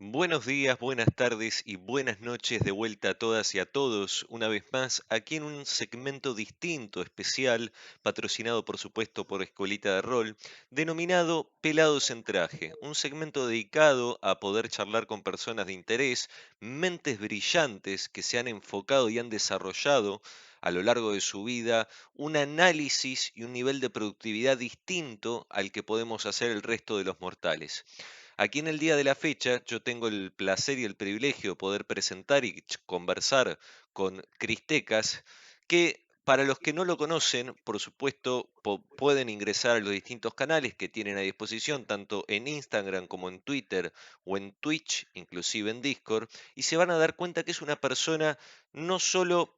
Buenos días, buenas tardes y buenas noches de vuelta a todas y a todos, una vez más, aquí en un segmento distinto, especial, patrocinado por supuesto por Escuelita de Rol, denominado Pelados en Traje, un segmento dedicado a poder charlar con personas de interés, mentes brillantes que se han enfocado y han desarrollado a lo largo de su vida un análisis y un nivel de productividad distinto al que podemos hacer el resto de los mortales. Aquí en el día de la fecha, yo tengo el placer y el privilegio de poder presentar y conversar con Cristecas, que para los que no lo conocen, por supuesto, pueden ingresar a los distintos canales que tienen a disposición, tanto en Instagram como en Twitter o en Twitch, inclusive en Discord, y se van a dar cuenta que es una persona no solo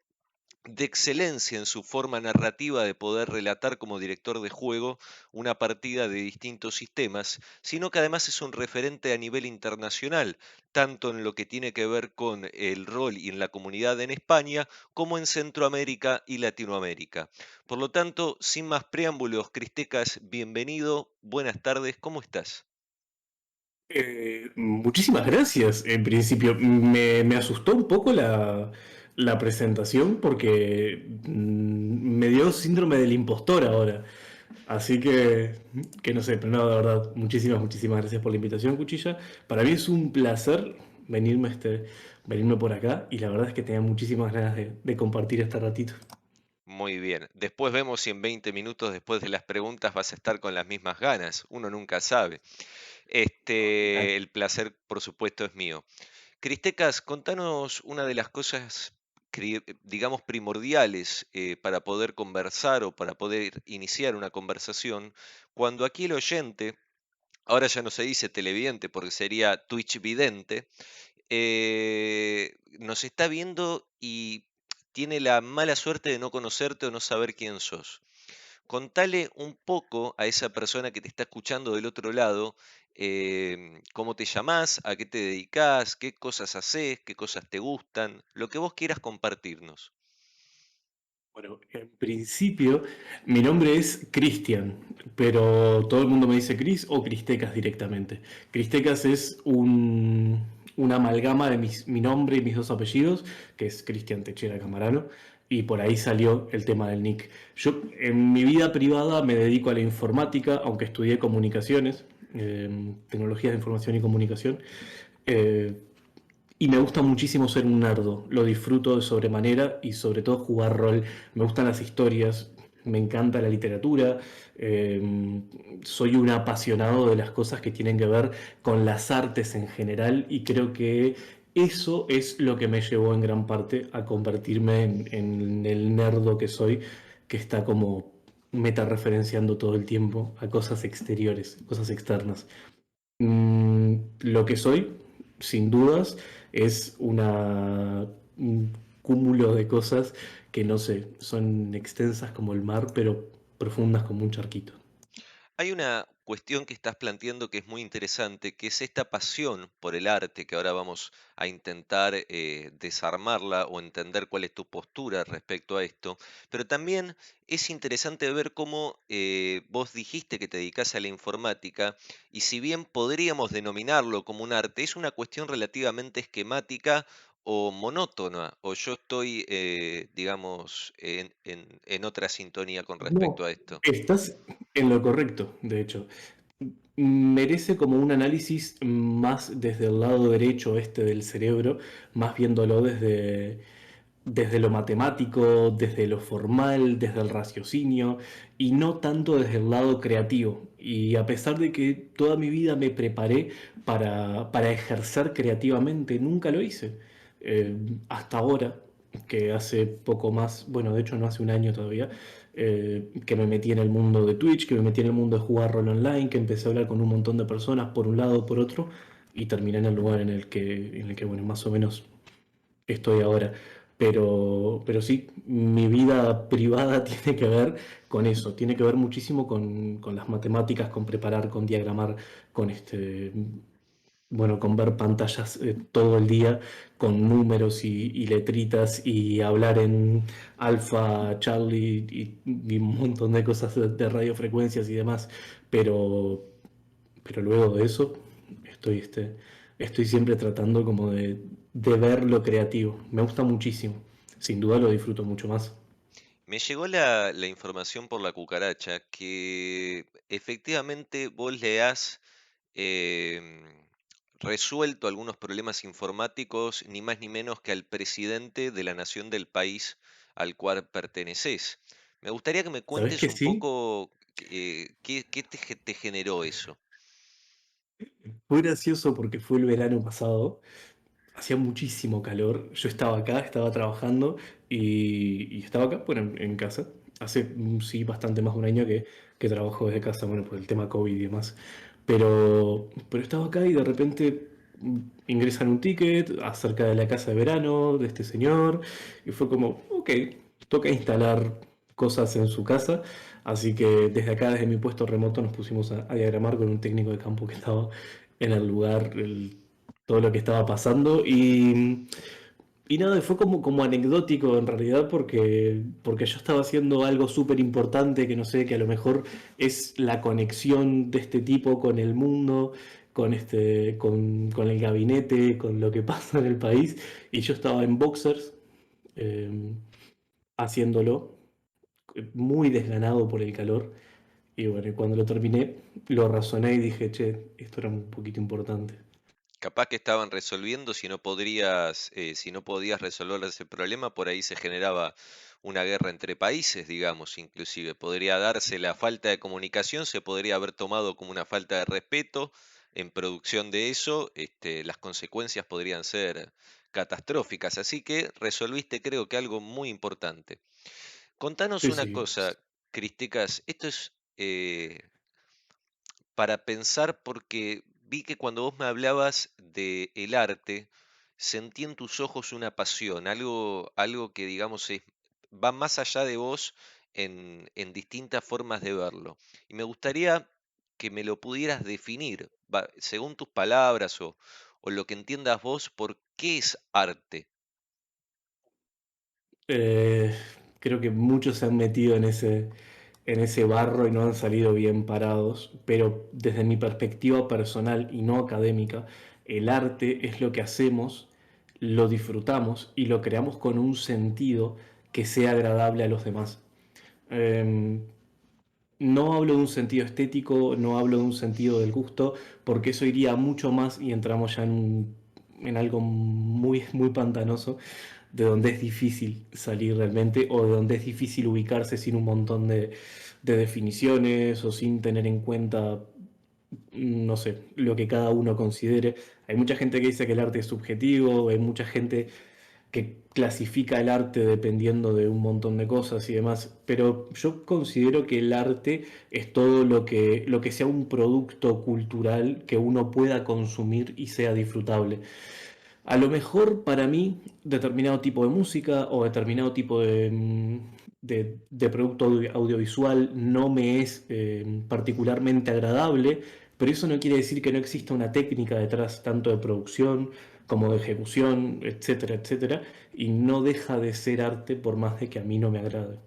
de excelencia en su forma narrativa de poder relatar como director de juego una partida de distintos sistemas, sino que además es un referente a nivel internacional, tanto en lo que tiene que ver con el rol y en la comunidad en España, como en Centroamérica y Latinoamérica. Por lo tanto, sin más preámbulos, Cristecas, bienvenido, buenas tardes, ¿cómo estás? Muchísimas gracias. En principio, me asustó un poco la presentación porque me dio síndrome del impostor ahora. Así que no sé, pero no, de verdad, muchísimas gracias por la invitación, Cuchilla. Para mí es un placer venirme, venirme por acá y la verdad es que tenía muchísimas ganas de compartir este ratito. Muy bien. Después vemos si en 20 minutos después de las preguntas vas a estar con las mismas ganas. Uno nunca sabe. El placer, por supuesto, es mío. Cristecas, contanos una de las cosas, digamos, primordiales para poder conversar o para poder iniciar una conversación, cuando aquí el oyente, ahora ya no se dice televidente porque sería Twitch vidente, nos está viendo y tiene la mala suerte de no conocerte o no saber quién sos. Contale un poco a esa persona que te está escuchando del otro lado, cómo te llamás, a qué te dedicás, qué cosas haces, qué cosas te gustan, lo que vos quieras compartirnos. Bueno, en principio mi nombre es Cristian, pero todo el mundo me dice Cris o Cristecas directamente. Cristecas es una amalgama de mi nombre y mis dos apellidos, que es Cristian Techera Camarano, y por ahí salió el tema del nick. Yo en mi vida privada me dedico a la informática, aunque estudié comunicaciones, tecnologías de información y comunicación. Eh, y me gusta muchísimo ser un nerdo, lo disfruto de sobremanera y sobre todo jugar rol. Me gustan las historias, me encanta la literatura, soy un apasionado de las cosas que tienen que ver con las artes en general y creo que eso es lo que me llevó en gran parte a convertirme en el nerdo que soy, que está como meta-referenciando todo el tiempo a cosas exteriores, cosas externas. Lo que soy, sin dudas, es un cúmulo de cosas que no sé, son extensas como el mar, pero profundas como un charquito. Hay una cuestión que estás planteando que es muy interesante, que es esta pasión por el arte, que ahora vamos a intentar desarmarla o entender cuál es tu postura respecto a esto, pero también es interesante ver cómo vos dijiste que te dedicás a la informática y si bien podríamos denominarlo como un arte, es una cuestión relativamente esquemática o monótona, o yo estoy, digamos, en otra sintonía con respecto No, a esto. estás en lo correcto, de hecho. Merece como un análisis más desde el lado derecho este del cerebro, más viéndolo desde lo matemático, desde lo formal, desde el raciocinio y no tanto desde el lado creativo. Y a pesar de que toda mi vida me preparé para ejercer creativamente, nunca lo hice. Hasta ahora, que hace poco más, bueno, de hecho no hace un año todavía, que me metí en el mundo de Twitch, que me metí en el mundo de jugar rol online, que empecé a hablar con un montón de personas por un lado, por otro, y terminé en el lugar en el que bueno, más o menos estoy ahora. Pero sí, mi vida privada tiene que ver con eso, tiene que ver muchísimo con las matemáticas, con preparar, con diagramar, con bueno, con ver pantallas todo el día, con números y letritas y hablar en alfa, Charlie y un montón de cosas de radiofrecuencias y demás. Pero, pero luego de eso estoy estoy siempre tratando como de ver lo creativo. Me gusta muchísimo. Sin duda lo disfruto mucho más. Me llegó la información por la cucaracha que efectivamente vos le has em, resuelto algunos problemas informáticos, ni más ni menos que al presidente de la nación del país al cual perteneces. Me gustaría que me ¿Sabés cuentes que un sí? poco qué te generó eso. Fue gracioso porque fue el verano pasado. Hacía muchísimo calor. Yo estaba acá, estaba trabajando y estaba acá, bueno, en casa. Hace, sí, bastante más de un año que trabajo desde casa, bueno, por el tema COVID y demás. Pero estaba acá y de repente ingresan un ticket acerca de la casa de verano de este señor y fue como, ok, toca instalar cosas en su casa. Así que desde acá, desde mi puesto remoto, nos pusimos a diagramar con un técnico de campo que estaba en el lugar, todo lo que estaba pasando y nada, fue como anecdótico en realidad porque yo estaba haciendo algo súper importante que no sé, que a lo mejor es la conexión de este tipo con el mundo, con el gabinete, con lo que pasa en el país y yo estaba en boxers eh, haciéndolo, muy desganado por el calor y bueno, y cuando lo terminé lo razoné y dije, che, esto era un poquito importante. Capaz que estaban resolviendo, si no podías resolver ese problema, por ahí se generaba una guerra entre países, digamos, inclusive. Podría darse la falta de comunicación, se podría haber tomado como una falta de respeto en producción de eso, las consecuencias podrían ser catastróficas. Así que resolviste, creo que algo muy importante. Contanos Sí, una sí. cosa, Cristicas, esto es para pensar porque vi que cuando vos me hablabas de el arte, sentí en tus ojos una pasión, algo que digamos va más allá de vos en distintas formas de verlo. Y me gustaría que me lo pudieras definir, según tus palabras o lo que entiendas vos, por qué es arte. Eh, Creo que muchos se han metido en ese barro y no han salido bien parados, pero desde mi perspectiva personal y no académica, el arte es lo que hacemos, lo disfrutamos y lo creamos con un sentido que sea agradable a los demás. Eh, no hablo de un sentido estético, no hablo de un sentido del gusto, porque eso iría mucho más y entramos ya en algo muy, muy pantanoso, de donde es difícil salir realmente o de donde es difícil ubicarse sin un montón de definiciones o sin tener en cuenta, no sé, lo que cada uno considere. Hay mucha gente que dice que el arte es subjetivo, hay mucha gente que clasifica el arte dependiendo de un montón de cosas y demás, pero yo considero que el arte es todo lo que sea un producto cultural que uno pueda consumir y sea disfrutable. A lo mejor para mí determinado tipo de música o determinado tipo de producto audiovisual no me es particularmente agradable, pero eso no quiere decir que no exista una técnica detrás tanto de producción como de ejecución, etcétera, etcétera, y no deja de ser arte por más de que a mí no me agrade.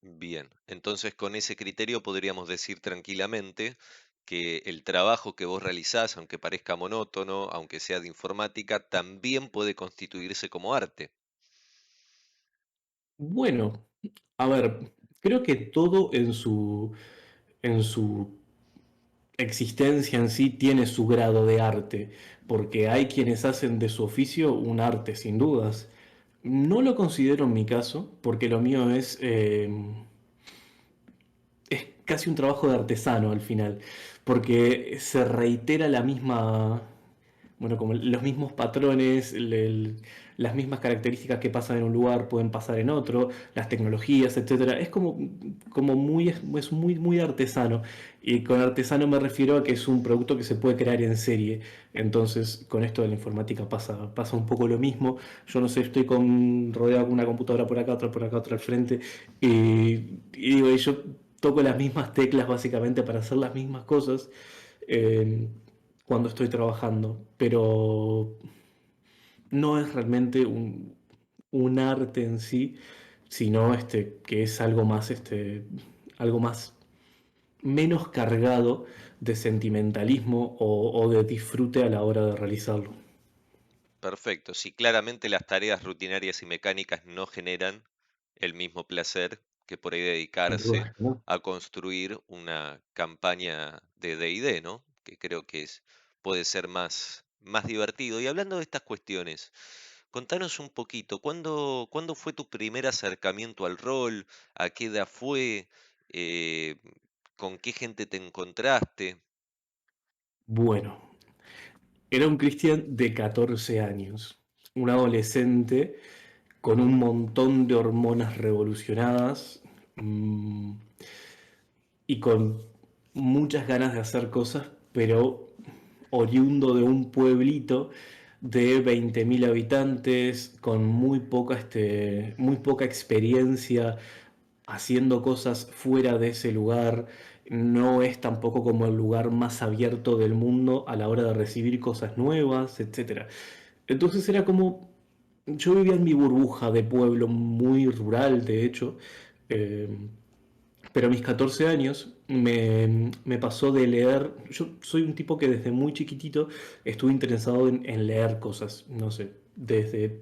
Bien, entonces con ese criterio podríamos decir tranquilamente que el trabajo que vos realizás, aunque parezca monótono, aunque sea de informática, también puede constituirse como arte. Bueno, a ver, creo que todo en su existencia en sí tiene su grado de arte, porque hay quienes hacen de su oficio un arte, sin dudas. No lo considero en mi caso, porque lo mío es casi un trabajo de artesano al final, porque se reitera la misma, bueno, como los mismos patrones, las mismas características que pasan en un lugar pueden pasar en otro, las tecnologías, etcétera. Es como es muy, muy artesano. Y con artesano me refiero a que es un producto que se puede crear en serie. Entonces, con esto de la informática pasa un poco lo mismo. Yo no sé, estoy rodeado con una computadora por acá, otra al frente. Y digo, y yo toco las mismas teclas básicamente para hacer las mismas cosas. eh, Cuando estoy trabajando, pero no es realmente un arte en sí, sino que es algo más menos cargado de sentimentalismo o de disfrute a la hora de realizarlo. Perfecto. Si claramente las tareas rutinarias y mecánicas no generan el mismo placer que por ahí Sin dedicarse duda, ¿no? a construir una campaña de D&D, ¿no? Que creo que puede ser más divertido. Y hablando de estas cuestiones, contanos un poquito, ¿cuándo fue tu primer acercamiento al rol? ¿A qué edad fue? Eh, ¿Con qué gente te encontraste? Bueno, era un Christian de 14 años, un adolescente con un montón de hormonas revolucionadas, mm, y con muchas ganas de hacer cosas, pero oriundo de un pueblito de 20.000 habitantes, con muy poca experiencia haciendo cosas fuera de ese lugar. No es tampoco como el lugar más abierto del mundo a la hora de recibir cosas nuevas, etcétera. Entonces era como, yo vivía en mi burbuja de pueblo muy rural, de hecho, eh, pero a mis 14 años me pasó de leer, yo soy un tipo que desde muy chiquitito estuve interesado en leer cosas, no sé, desde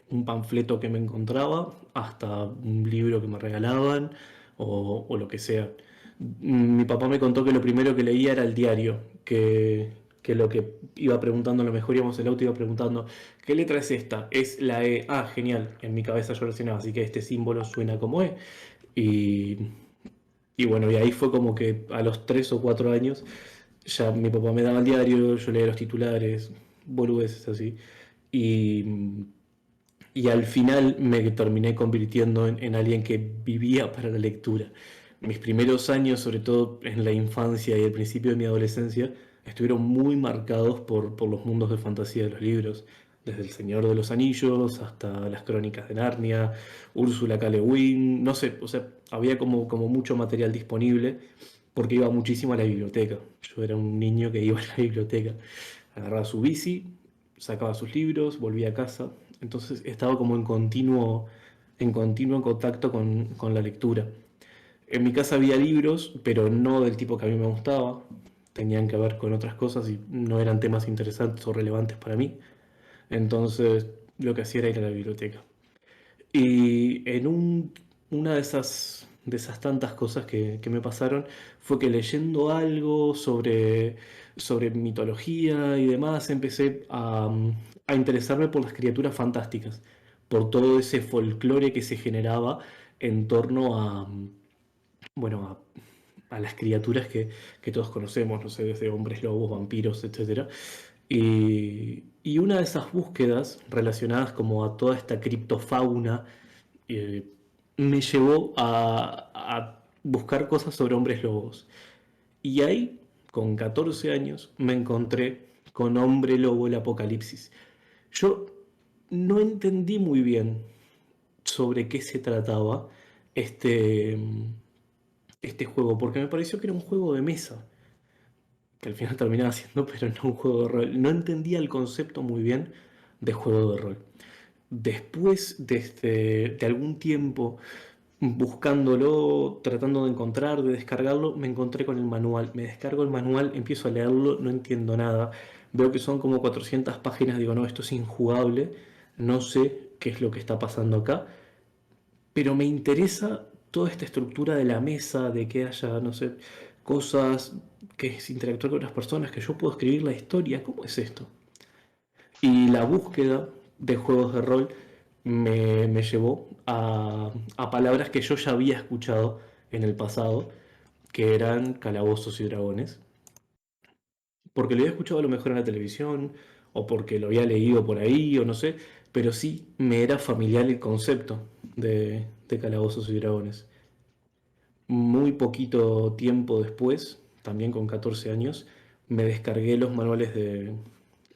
un panfleto que me encontraba hasta un libro que me regalaban o lo que sea. Mi papá me contó que lo primero que leía era el diario, que lo que iba preguntando, a lo mejor íbamos en el auto, iba preguntando, ¿qué letra es esta? Es la E. Ah, genial, en mi cabeza yo relacionaba, así que este símbolo suena como E. Y, y bueno, y ahí fue como que a los 3 o 4 años ya mi papá me daba el diario, yo leía los titulares, boludeces así. Y, y al final me terminé convirtiendo en alguien que vivía para la lectura. Mis primeros años, sobre todo en la infancia y el principio de mi adolescencia, estuvieron muy marcados por los mundos de fantasía de los libros, desde El Señor de los Anillos hasta las Crónicas de Narnia, Úrsula K. Le Guin, no sé, o sea, había como mucho material disponible porque iba muchísimo a la biblioteca. Yo era un niño que iba a la biblioteca, agarraba su bici, sacaba sus libros, volvía a casa. Entonces estaba como en continuo contacto con la lectura. En mi casa había libros, pero no del tipo que a mí me gustaba. Tenían que ver con otras cosas y no eran temas interesantes o relevantes para mí. Entonces lo que hacía era ir a la biblioteca. Y una de esas tantas cosas que me pasaron fue que leyendo algo sobre mitología y demás, empecé a interesarme por las criaturas fantásticas, por todo ese folclore que se generaba en torno bueno, a las criaturas que todos conocemos, no sé, desde hombres lobos, vampiros, etcétera. Y una de esas búsquedas relacionadas como a toda esta criptofauna eh, me llevó a buscar cosas sobre hombres lobos. Y ahí, con 14 años, me encontré con Hombre Lobo el Apocalipsis. Yo no entendí muy bien sobre qué se trataba este, este juego, porque me pareció que era un juego de mesa, que al final terminaba siendo, pero no un juego de rol. No entendía el concepto muy bien de juego de rol. Después de algún tiempo buscándolo, tratando de encontrar, de descargarlo, me encontré con el manual. Me descargo el manual, empiezo a leerlo, no entiendo nada. Veo que son como 400 páginas, digo, no, esto es injugable, no sé qué es lo que está pasando acá, pero me interesa toda esta estructura de la mesa, de que haya, no sé, cosas, que es interactuar con otras personas, que yo puedo escribir la historia, ¿cómo es esto? Y la búsqueda de juegos de rol me llevó a palabras que yo ya había escuchado en el pasado, que eran calabozos y dragones, porque lo había escuchado a lo mejor en la televisión, o porque lo había leído por ahí, o no sé, pero sí me era familiar el concepto de calabozos y dragones. Muy poquito tiempo después, también con 14 años, me descargué los manuales de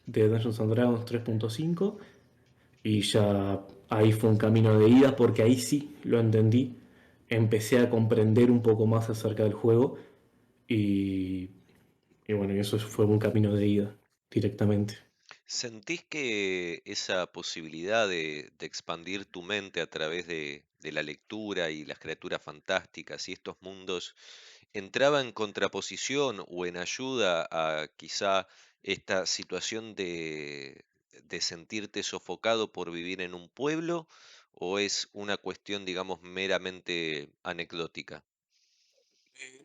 Dungeons and Dragons 3.5 y ya ahí fue un camino de ida porque ahí sí lo entendí. Empecé a comprender un poco más acerca del juego y, y bueno, y eso fue un camino de ida directamente. ¿Sentís que esa posibilidad de expandir tu mente a través de la lectura y las criaturas fantásticas y estos mundos ¿entraba en contraposición o en ayuda a quizá esta situación de sentirte sofocado por vivir en un pueblo? ¿O es una cuestión, digamos, meramente anecdótica?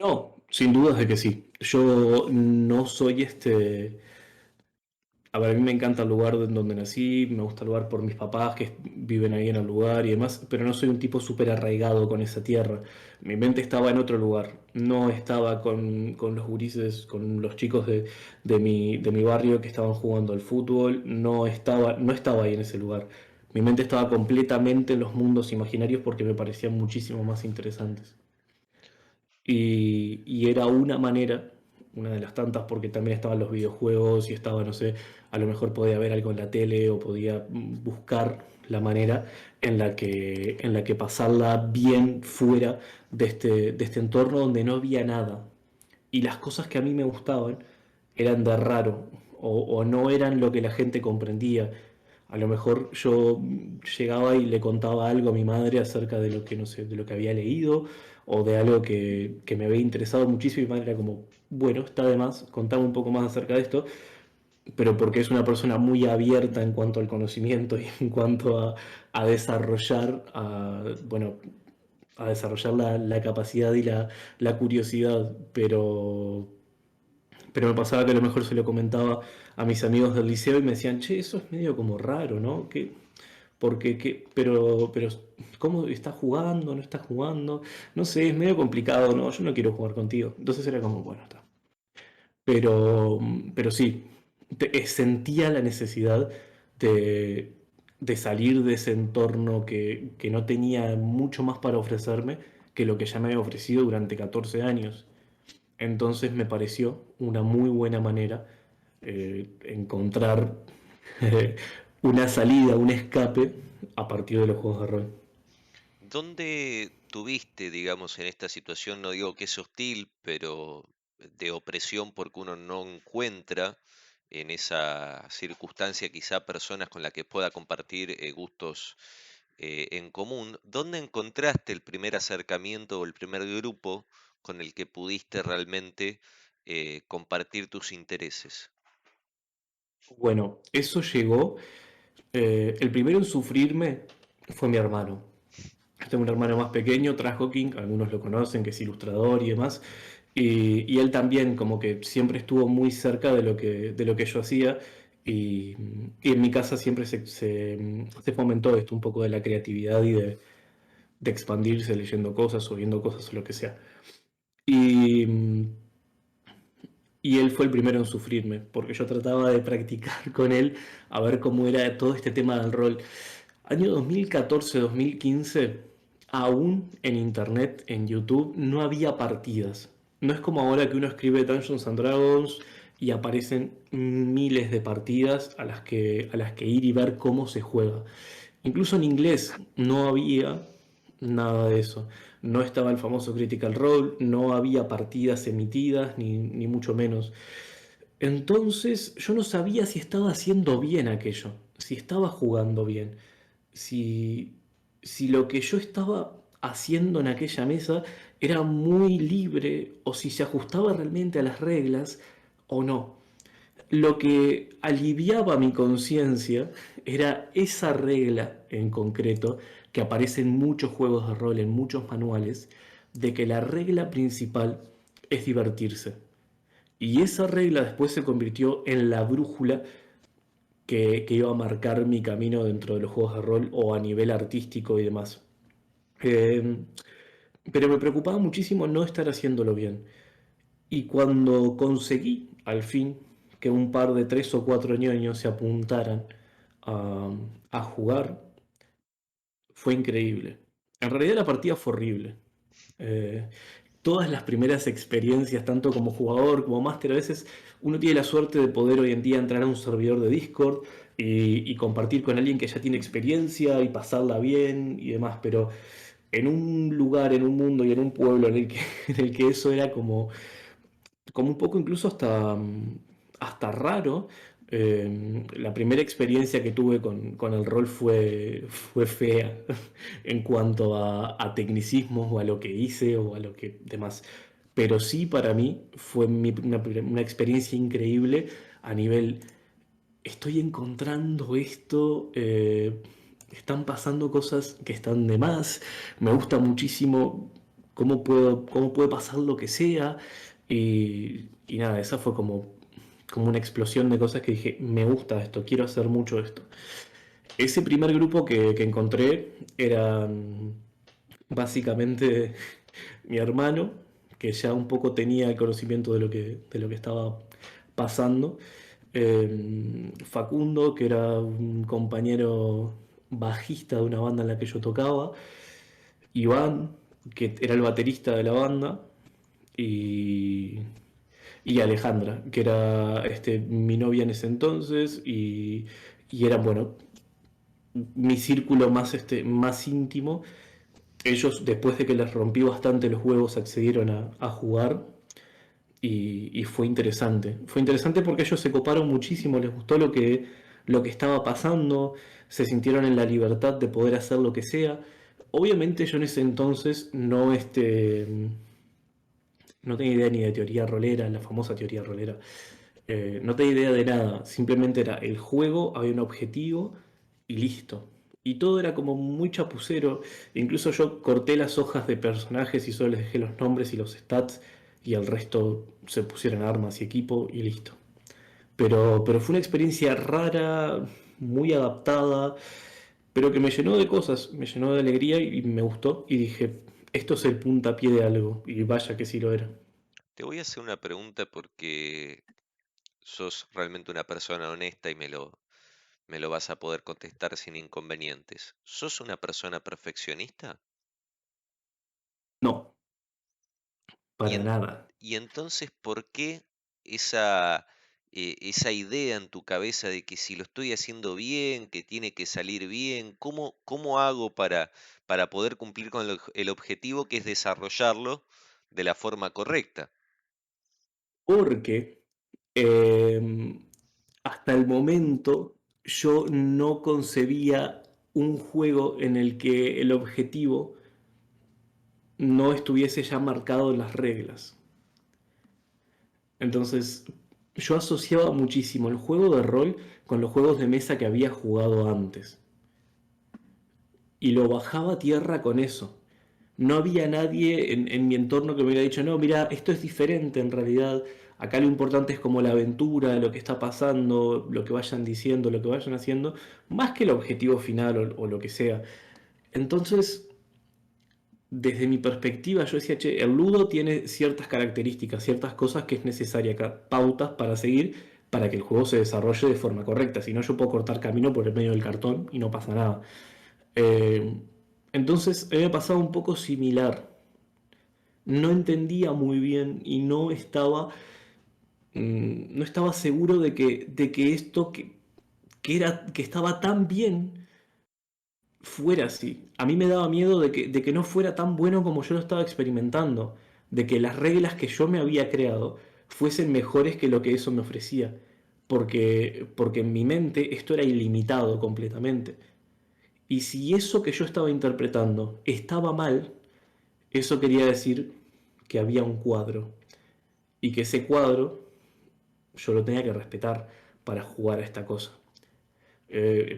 No, sin dudas de que sí. Yo no soy A ver, a mí me encanta el lugar donde nací, me gusta el lugar por mis papás que viven ahí en el lugar y demás, pero no soy un tipo súper arraigado con esa tierra. Mi mente estaba en otro lugar, no estaba con los gurises, con los chicos de mi barrio que estaban jugando al fútbol, no estaba ahí en ese lugar. Mi mente estaba completamente en los mundos imaginarios porque me parecían muchísimo más interesantes. Y era una manera, una de las tantas, porque también estaban los videojuegos y estaba, no sé, a lo mejor podía ver algo en la tele o podía buscar la manera en la que pasarla bien fuera de este entorno donde no había nada. Y las cosas que a mí me gustaban eran de raro o no eran lo que la gente comprendía. A lo mejor yo llegaba y le contaba algo a mi madre acerca de lo que, no sé, de lo que había leído o de algo que me había interesado muchísimo y mi madre era como, bueno, está de más, contame un poco más acerca de esto, pero porque es una persona muy abierta en cuanto al conocimiento y en cuanto a desarrollar, bueno, a desarrollar la capacidad y la curiosidad, pero me pasaba que a lo mejor se lo comentaba a mis amigos del liceo y me decían, che, eso es medio como raro, ¿no? Pero, ¿cómo estás jugando? ¿No estás jugando? No sé, es medio complicado, ¿no? Yo no quiero jugar contigo. Entonces era como, bueno, está. Pero sí, sentía la necesidad de, de salir de ese entorno que no tenía mucho más para ofrecerme que lo que ya me había ofrecido durante 14 años. Entonces me pareció una muy buena manera encontrar una salida, un escape a partir de los juegos de rol. ¿Dónde tuviste, digamos, en esta situación, no digo que es hostil, pero de opresión porque uno no encuentra en esa circunstancia quizá personas con las que pueda compartir gustos en común? ¿Dónde encontraste el primer acercamiento o el primer grupo con el que pudiste realmente compartir tus intereses? Bueno, eso llegó. El primero en sufrirme fue mi hermano. Tengo un hermano más pequeño, Trash Hawking, algunos lo conocen, que es ilustrador y demás. Y él también como que siempre estuvo muy cerca de lo que yo hacía. Y en mi casa siempre se fomentó esto, un poco de la creatividad y de expandirse leyendo cosas o viendo cosas o lo que sea. Y, y él fue el primero en sufrirme, porque yo trataba de practicar con él a ver cómo era todo este tema del rol. Año 2014-2015, aún en internet, en YouTube, no había partidas. No es como ahora que uno escribe Dungeons and Dragons y aparecen miles de partidas a las que ir y ver cómo se juega. Incluso en inglés no había nada de eso. No estaba el famoso Critical Role, no había partidas emitidas, ni mucho menos. Entonces yo no sabía si estaba haciendo bien aquello, si estaba jugando bien, si, si lo que yo estaba haciendo en aquella mesa era muy libre o si se ajustaba realmente a las reglas o no. Lo que aliviaba mi conciencia era esa regla en concreto que aparece en muchos juegos de rol, en muchos manuales, de que la regla principal es divertirse. Y esa regla después se convirtió en la brújula que iba a marcar mi camino dentro de los juegos de rol o a nivel artístico y demás. Eh, pero me preocupaba muchísimo no estar haciéndolo bien. Y cuando conseguí, al fin, que un par de 3 o 4 ñoños se apuntaran a, a jugar, fue increíble. En realidad la partida fue horrible. Eh, Todas las primeras experiencias, tanto como jugador como máster, a veces uno tiene la suerte de poder hoy en día entrar a un servidor de Discord y compartir con alguien que ya tiene experiencia y pasarla bien y demás, pero en un lugar, en un mundo y en un pueblo en el que eso era como un poco incluso hasta raro. La primera experiencia que tuve con el rol fue fea en cuanto a tecnicismos o a lo que hice o a lo que demás. pero sí para mí fue una experiencia increíble a nivel, estoy encontrando esto, están pasando cosas que están de más, me gusta muchísimo cómo puede pasar lo que sea, y nada, esa fue como una explosión de cosas que dije, me gusta esto, quiero hacer mucho esto. Ese primer grupo que encontré era básicamente mi hermano, que ya un poco tenía el conocimiento de lo que estaba pasando. Facundo, que era un compañero bajista de una banda en la que yo tocaba. Iván, que era el baterista de la banda. Y, y Alejandra, que era mi novia en ese entonces. Y era, bueno, mi círculo más íntimo. Ellos, después de que les rompí bastante los huevos, accedieron a jugar y fue interesante. Fue interesante porque ellos se coparon muchísimo, les gustó lo que estaba pasando, se sintieron en la libertad de poder hacer lo que sea. Obviamente yo en ese entonces no tenía idea ni de teoría rolera, la famosa teoría rolera. No tenía idea de nada, simplemente era el juego, había un objetivo y listo. Y todo era como muy chapucero. Incluso yo corté las hojas de personajes y solo les dejé los nombres y los stats y el resto se pusieron armas y equipo y listo. Pero fue una experiencia rara, muy adaptada, pero que me llenó de cosas, me llenó de alegría y me gustó. Y dije, esto es el puntapié de algo. Y vaya que sí lo era. Te voy a hacer una pregunta porque sos realmente una persona honesta y me lo vas a poder contestar sin inconvenientes. ¿Sos una persona perfeccionista? No, Y, para nada. y entonces, ¿por qué esa, esa idea en tu cabeza de que si lo estoy haciendo bien, que tiene que salir bien, cómo hago para poder cumplir con el objetivo que es desarrollarlo de la forma correcta? Porque eh, hasta el momento yo no concebía un juego en el que el objetivo no estuviese ya marcado en las reglas. Entonces, yo asociaba muchísimo el juego de rol con los juegos de mesa que había jugado antes. Y lo bajaba a tierra con eso. No había nadie en mi entorno que me hubiera dicho, no, mira, esto es diferente en realidad. Acá lo importante es como la aventura, lo que está pasando, lo que vayan diciendo, lo que vayan haciendo, más que el objetivo final o lo que sea. Entonces, desde mi perspectiva, yo decía, che, el ludo tiene ciertas características, ciertas cosas que es necesaria, pautas para seguir para que el juego se desarrolle de forma correcta. Si no, yo puedo cortar camino por el medio del cartón y no pasa nada. Eh, entonces, a mí me pasaba un poco similar. No entendía muy bien y no estaba seguro de que esto que estaba tan bien fuera así. A mí me daba miedo de que no fuera tan bueno como yo lo estaba experimentando, de que las reglas que yo me había creado fuesen mejores que lo que eso me ofrecía, porque en mi mente esto era ilimitado completamente. Y si eso que yo estaba interpretando estaba mal, eso quería decir que había un cuadro y que ese cuadro yo lo tenía que respetar para jugar a esta cosa.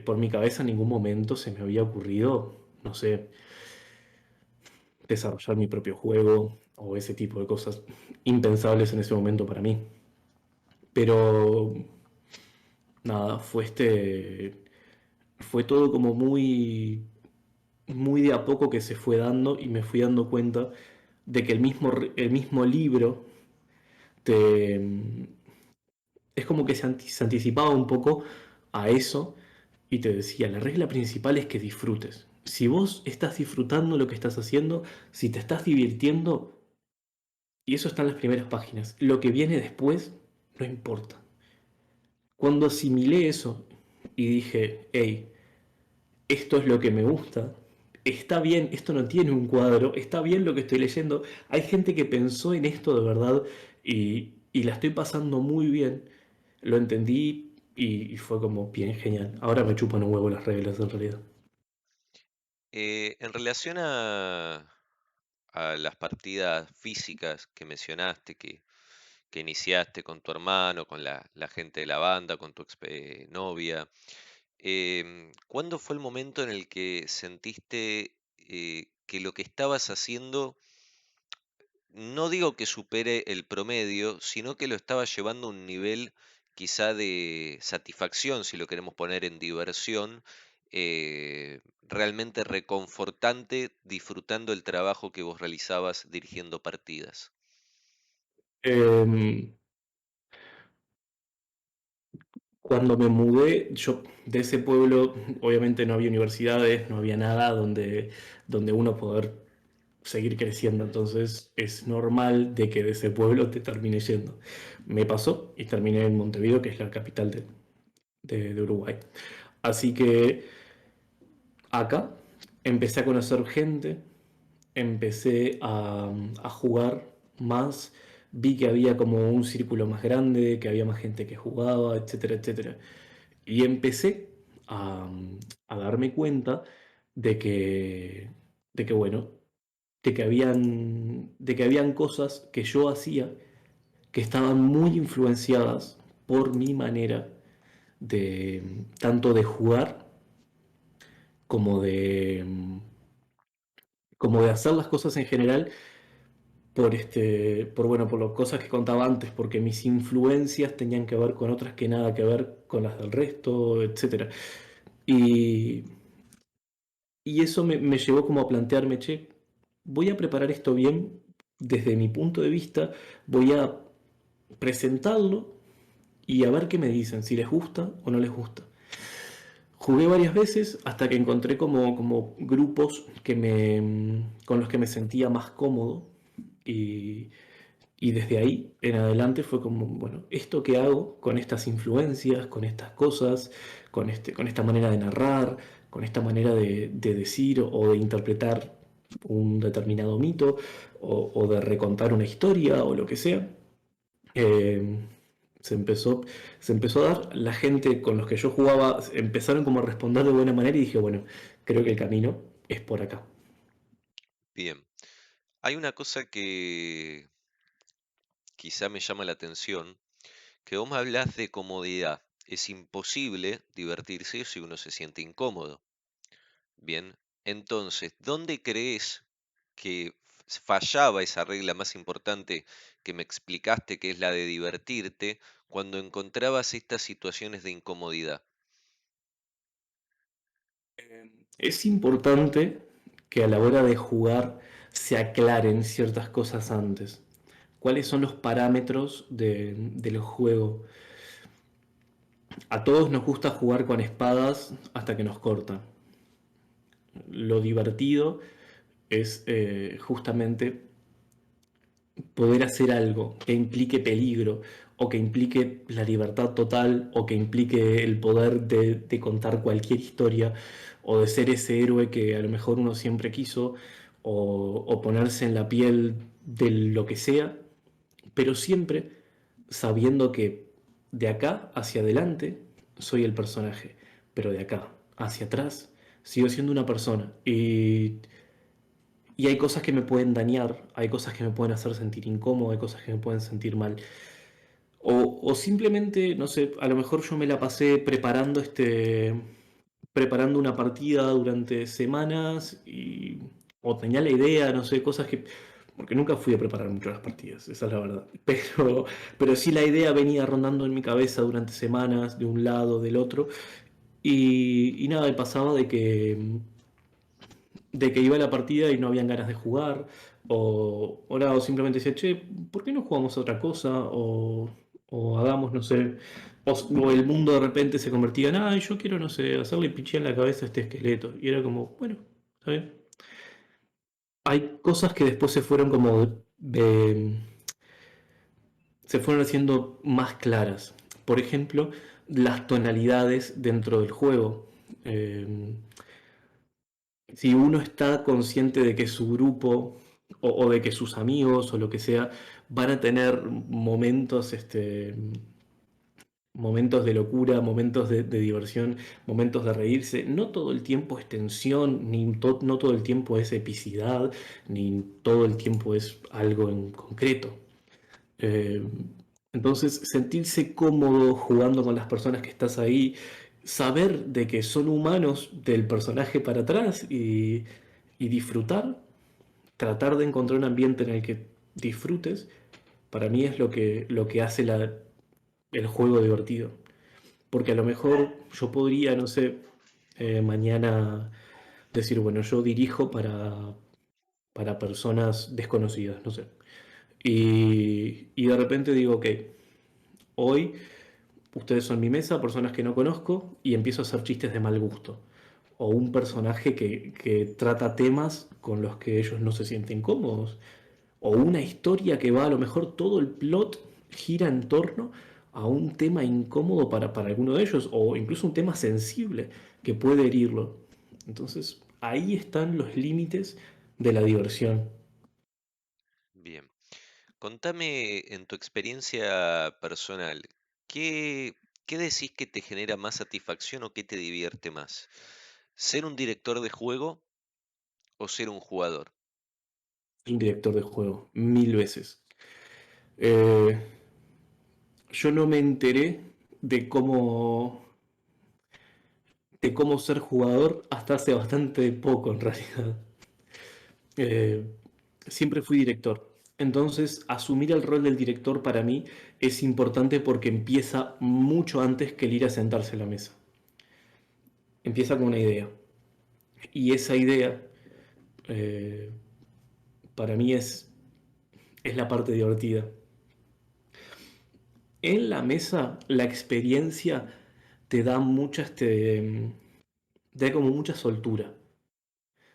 Por mi cabeza en ningún momento se me había ocurrido, no sé, desarrollar mi propio juego o ese tipo de cosas impensables en ese momento para mí. Pero nada, fue todo como muy de a poco que se fue dando y me fui dando cuenta de que el mismo libro te, es como que se anticipaba un poco a eso y te decía, la regla principal es que disfrutes. Si vos estás disfrutando lo que estás haciendo, si te estás divirtiendo, y eso está en las primeras páginas, lo que viene después no importa. Cuando asimilé eso y dije, hey, esto es lo que me gusta, está bien, esto no tiene un cuadro, está bien lo que estoy leyendo, hay gente que pensó en esto de verdad y la estoy pasando muy bien, lo entendí y fue como bien genial. Ahora me chupan un huevo las reglas en realidad. En relación a las partidas físicas que mencionaste, que iniciaste con tu hermano, con la gente de la banda, con tu novia, ¿cuándo fue el momento en el que sentiste que lo que estabas haciendo, no digo que supere el promedio, sino que lo estabas llevando a un nivel quizá de satisfacción, si lo queremos poner en diversión, realmente reconfortante, disfrutando el trabajo que vos realizabas dirigiendo partidas? Em, Cuando me mudé, yo de ese pueblo, obviamente no había universidades, no había nada donde uno poder seguir creciendo, entonces es normal de que de ese pueblo te termine yendo. Me pasó y terminé en Montevideo, que es la capital de Uruguay. Así que acá empecé a conocer gente, empecé a jugar más, vi que había como un círculo más grande, que había más gente que jugaba, etcétera, etcétera. Y empecé a, a darme cuenta de que, de que bueno, de que habían cosas que yo hacía que estaban muy influenciadas por mi manera de tanto de jugar como como de hacer las cosas en general por las cosas que contaba antes, porque mis influencias tenían que ver con otras que nada que ver con las del resto, etcétera. Y, y eso me llevó como a plantearme, che, voy a preparar esto bien desde mi punto de vista, voy a presentarlo y a ver qué me dicen, si les gusta o no les gusta. Jugué varias veces hasta que encontré como grupos con los que me sentía más cómodo y, y desde ahí en adelante fue como, bueno, esto que hago con estas influencias, con estas cosas, con esta manera de narrar, con esta manera de decir o de interpretar un determinado mito o de recontar una historia o lo que sea, eh, se empezó, se empezó a dar. La gente con los que yo jugaba empezaron como a responder de buena manera y dije, bueno, creo que el camino es por acá. Bien, hay una cosa que quizá me llama la atención, que vos me hablás de comodidad. Es imposible divertirse si uno se siente incómodo. Bien, entonces, ¿dónde crees que fallaba esa regla más importante que me explicaste, que es la de divertirte, cuando encontrabas estas situaciones de incomodidad? Es importante que a la hora de jugar se aclaren ciertas cosas antes. ¿Cuáles son los parámetros del juego? A todos nos gusta jugar con espadas hasta que nos cortan. Lo divertido es justamente poder hacer algo que implique peligro o que implique la libertad total o que implique el poder de contar cualquier historia o de ser ese héroe que a lo mejor uno siempre quiso o ponerse en la piel de lo que sea, pero siempre sabiendo que de acá hacia adelante soy el personaje, pero de acá hacia atrás sigo siendo una persona y hay cosas que me pueden dañar, hay cosas que me pueden hacer sentir incómodo, hay cosas que me pueden sentir mal. O simplemente, no sé, a lo mejor yo me la pasé preparando una partida durante semanas o tenía la idea, no sé, cosas que, porque nunca fui a preparar mucho las partidas, esa es la verdad, pero sí la idea venía rondando en mi cabeza durante semanas, de un lado, del otro, y nada, me pasaba de que iba a la partida y no habían ganas de jugar, o nada, o simplemente decía, che, ¿por qué no jugamos a otra cosa? O hagamos, no sé, o el mundo de repente se convertía en, ay, yo quiero, no sé, hacerle pichí en la cabeza a este esqueleto. Y era como, bueno, está bien. Hay cosas que después se fueron haciendo más claras. Por ejemplo, las tonalidades dentro del juego. Eh, si uno está consciente de que su grupo o de que sus amigos o lo que sea van a tener momentos momentos de locura, momentos de diversión, momentos de reírse. No todo el tiempo es tensión, no todo el tiempo es epicidad, ni todo el tiempo es algo en concreto. Eh, entonces, sentirse cómodo jugando con las personas que estás ahí, saber de que son humanos del personaje para atrás y disfrutar, tratar de encontrar un ambiente en el que disfrutes, para mí es lo que hace el juego divertido. Porque a lo mejor yo podría, no sé, mañana decir, bueno, yo dirijo para personas desconocidas, no sé. Y de repente digo, ok, hoy ustedes son mi mesa, personas que no conozco, y empiezo a hacer chistes de mal gusto. O un personaje que trata temas con los que ellos no se sienten cómodos. O una historia que va, a lo mejor todo el plot gira en torno a un tema incómodo para alguno de ellos, o incluso un tema sensible que puede herirlo. Entonces, ahí están los límites de la diversión. Bien. Contame en tu experiencia personal, ¿qué, qué decís que te genera más satisfacción o qué te divierte más? ¿Ser un director de juego o ser un jugador? Un director de juego, mil veces. Eh, yo no me enteré de de cómo ser jugador hasta hace bastante poco, en realidad. Eh, siempre fui director. Entonces, asumir el rol del director para mí es importante porque empieza mucho antes que el ir a sentarse a la mesa. Empieza con una idea. Y esa idea, eh, para mí, es la parte divertida. En la mesa, la experiencia te da te da como mucha soltura.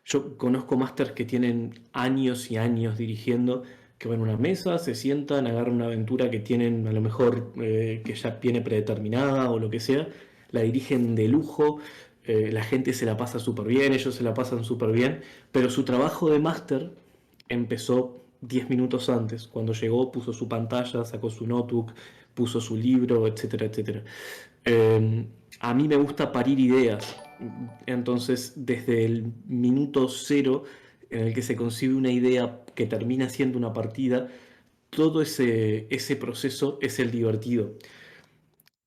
Yo conozco másters que tienen años y años dirigiendo, que van a una mesa, se sientan, agarran una aventura que tienen a lo mejor que ya viene predeterminada o lo que sea, la dirigen de lujo, la gente se la pasa súper bien, ellos se la pasan súper bien, pero su trabajo de máster empezó 10 minutos antes. Cuando llegó puso su pantalla, sacó su notebook, puso su libro, etcétera, etcétera. Eh, a mí me gusta parir ideas. Entonces, desde el minuto cero en el que se concibe una idea que termina siendo una partida, todo ese proceso es el divertido.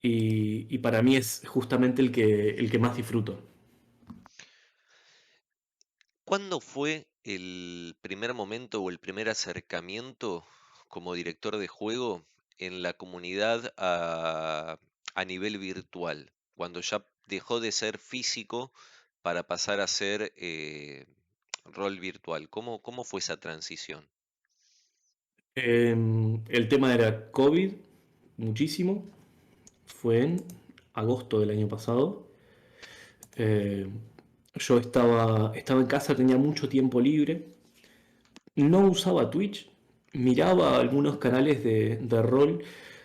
Y para mí es justamente el que más disfruto. ¿Cuándo fue el primer momento o el primer acercamiento como director de juego en la comunidad a nivel virtual? Cuando ya dejó de ser físico para pasar a ser rol virtual. ¿Cómo fue esa transición? El tema era COVID, muchísimo. Fue en agosto del año pasado. Eh, yo estaba en casa, tenía mucho tiempo libre. No usaba Twitch, miraba algunos canales de rol,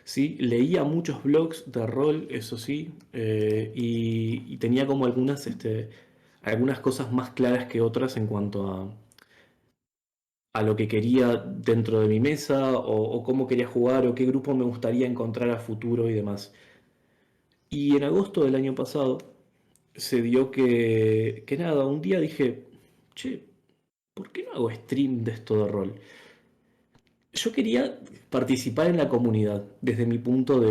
¿sí? Leía muchos blogs de rol, eso sí, y tenía como algunas cosas más claras que otras en cuanto a lo que quería dentro de mi mesa o cómo quería jugar o qué grupo me gustaría encontrar a futuro y demás. Y en agosto del año pasado se dio que nada, un día dije, che, ¿por qué no hago stream de esto de rol? Yo quería participar en la comunidad desde mi punto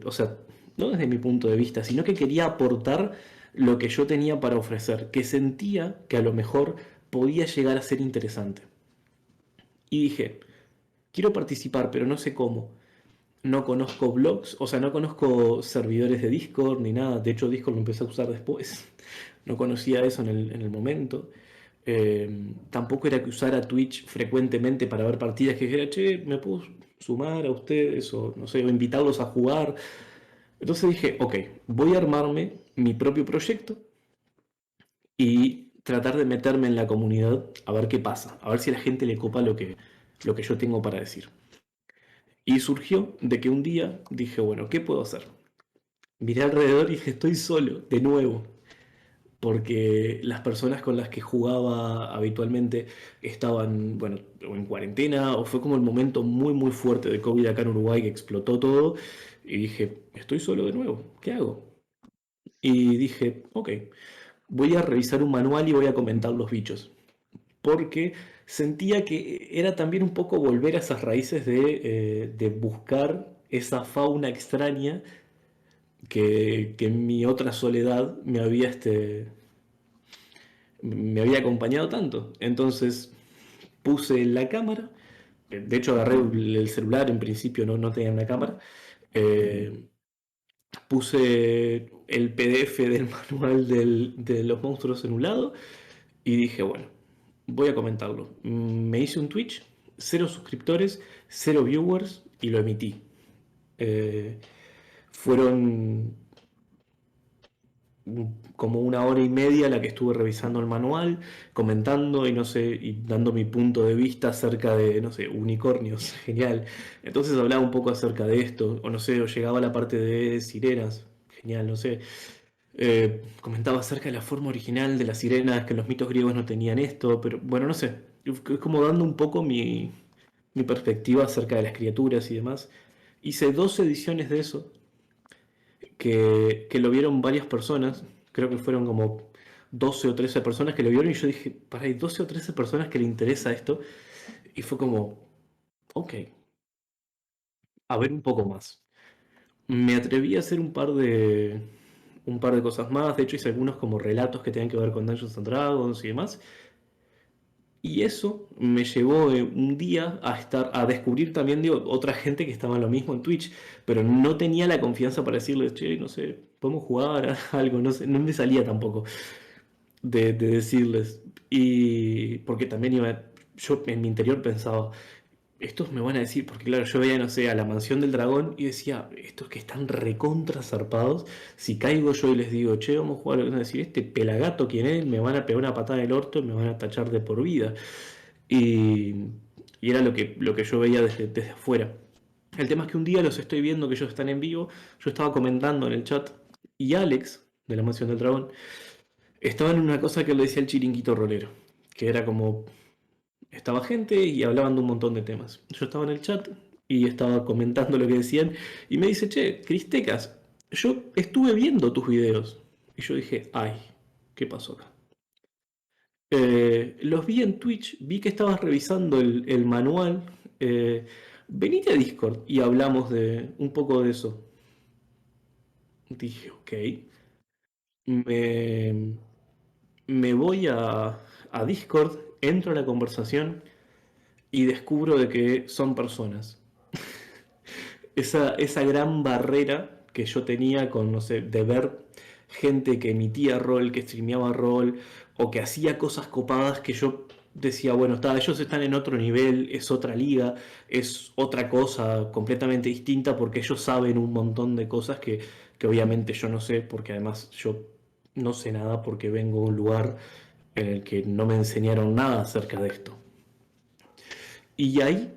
o sea, no desde mi punto de vista, sino que quería aportar lo que yo tenía para ofrecer, que sentía que a lo mejor podía llegar a ser interesante. Y dije, quiero participar, pero no sé cómo. No conozco blogs, o sea, no conozco servidores de Discord ni nada. De hecho, Discord lo empecé a usar después. No conocía eso en el momento. Tampoco era que usara Twitch frecuentemente para ver partidas que dijera, che, me puedo sumar a ustedes o no sé, o invitarlos a jugar. Entonces dije, ok, voy a armarme mi propio proyecto y tratar de meterme en la comunidad a ver qué pasa, a ver si a la gente le copa lo que yo tengo para decir. Y surgió de que un día dije, bueno, ¿qué puedo hacer? Miré alrededor y dije, estoy solo, de nuevo, porque las personas con las que jugaba habitualmente estaban, bueno, o en cuarentena, o fue como el momento muy, muy fuerte de COVID acá en Uruguay que explotó todo, Y dije, estoy solo de nuevo, ¿qué hago? Y dije, ok, voy a revisar un manual y voy a comentar los bichos. Porque sentía que era también un poco volver a esas raíces de buscar esa fauna extraña que en mi otra soledad me había acompañado tanto. Entonces puse la cámara, de hecho agarré el celular, en principio no tenía una cámara, eh, puse el PDF del manual de los monstruos en un lado y dije, bueno, voy a comentarlo. Me hice un Twitch, cero suscriptores, cero viewers y lo emití. Eh, fueron como una hora y media la que estuve revisando el manual, comentando y no sé, y dando mi punto de vista acerca de, no sé, unicornios, genial. Entonces hablaba un poco acerca de esto, o no sé, o llegaba a la parte de sirenas, genial, no sé. Comentaba acerca de la forma original de las sirenas, que los mitos griegos no tenían esto, pero bueno, no sé, es como dando un poco mi perspectiva acerca de las criaturas y demás. Hice dos ediciones de eso, que lo vieron varias personas, creo que fueron como 12 o 13 personas que lo vieron y yo dije, para, hay 12 o 13 personas que le interesa esto y fue como, ok, a ver un poco más. Me atreví a hacer un par de cosas más, de hecho hice algunos como relatos que tenían que ver con Dungeons and Dragons y demás. Y eso me llevó un día a descubrir también digo, otra gente que estaba en lo mismo en Twitch, pero no tenía la confianza para decirles, che, no sé, podemos jugar a algo, no sé, no me salía tampoco de decirles. Y porque también yo en mi interior pensaba, estos me van a decir, porque claro, yo veía, no sé, a la mansión del dragón y decía, estos que están recontra zarpados, si caigo yo y les digo, che, vamos a jugar, van a decir, este pelagato quién es, me van a pegar una patada en el orto y me van a tachar de por vida. Y, y era lo que yo veía desde afuera. El tema es que un día los estoy viendo que ellos están en vivo, yo estaba comentando en el chat y Alex, de la mansión del dragón, estaba en una cosa que le decía el chiringuito rolero, que era como estaba gente y hablaban de un montón de temas. Yo estaba en el chat y estaba comentando lo que decían y me dice, che, Cristecas, yo estuve viendo tus videos. Y yo dije, ay, ¿qué pasó acá? Los vi en Twitch, vi que estabas revisando el manual. Venite a Discord y hablamos de un poco de eso. Dije, ok. Me, me voy a Discord, entro a la conversación y descubro de que son personas. Esa gran barrera que yo tenía con, no sé, de ver gente que emitía rol, que streameaba rol, o que hacía cosas copadas que yo decía, bueno, está, ellos están en otro nivel, es otra liga, es otra cosa completamente distinta porque ellos saben un montón de cosas que obviamente yo no sé, porque además yo no sé nada porque vengo de un lugar en el que no me enseñaron nada acerca de esto. Y ahí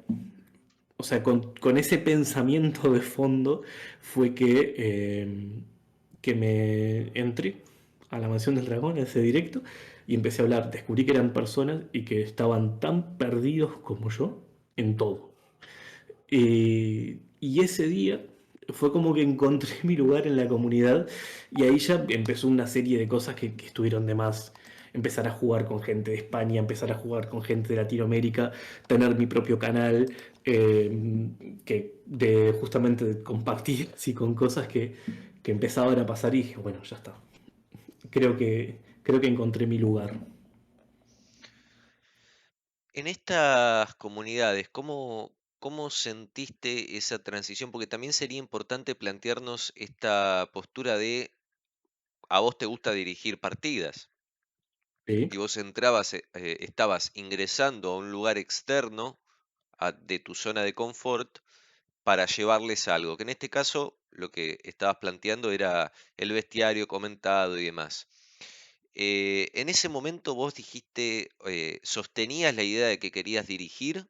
o sea, con ese pensamiento de fondo fue que me entré a la Mansión del Dragón, a ese directo, y empecé a hablar. Descubrí que eran personas y que estaban tan perdidos como yo en todo. Y ese día fue como que encontré mi lugar en la comunidad y ahí ya empezó una serie de cosas que estuvieron de más. Empezar a jugar con gente de España, empezar a jugar con gente de Latinoamérica, tener mi propio canal, que de justamente de compartir así con cosas que empezaban a pasar y dije, bueno, ya está. Creo que encontré mi lugar. En estas comunidades, cómo sentiste esa transición? Porque también sería importante plantearnos esta postura de a vos te gusta dirigir partidas Sí. y vos entrabas, estabas ingresando a un lugar externo de tu zona de confort para llevarles algo, que en este caso lo que estabas planteando era el bestiario comentado y demás. En ese momento vos dijiste, ¿sostenías la idea de que querías dirigir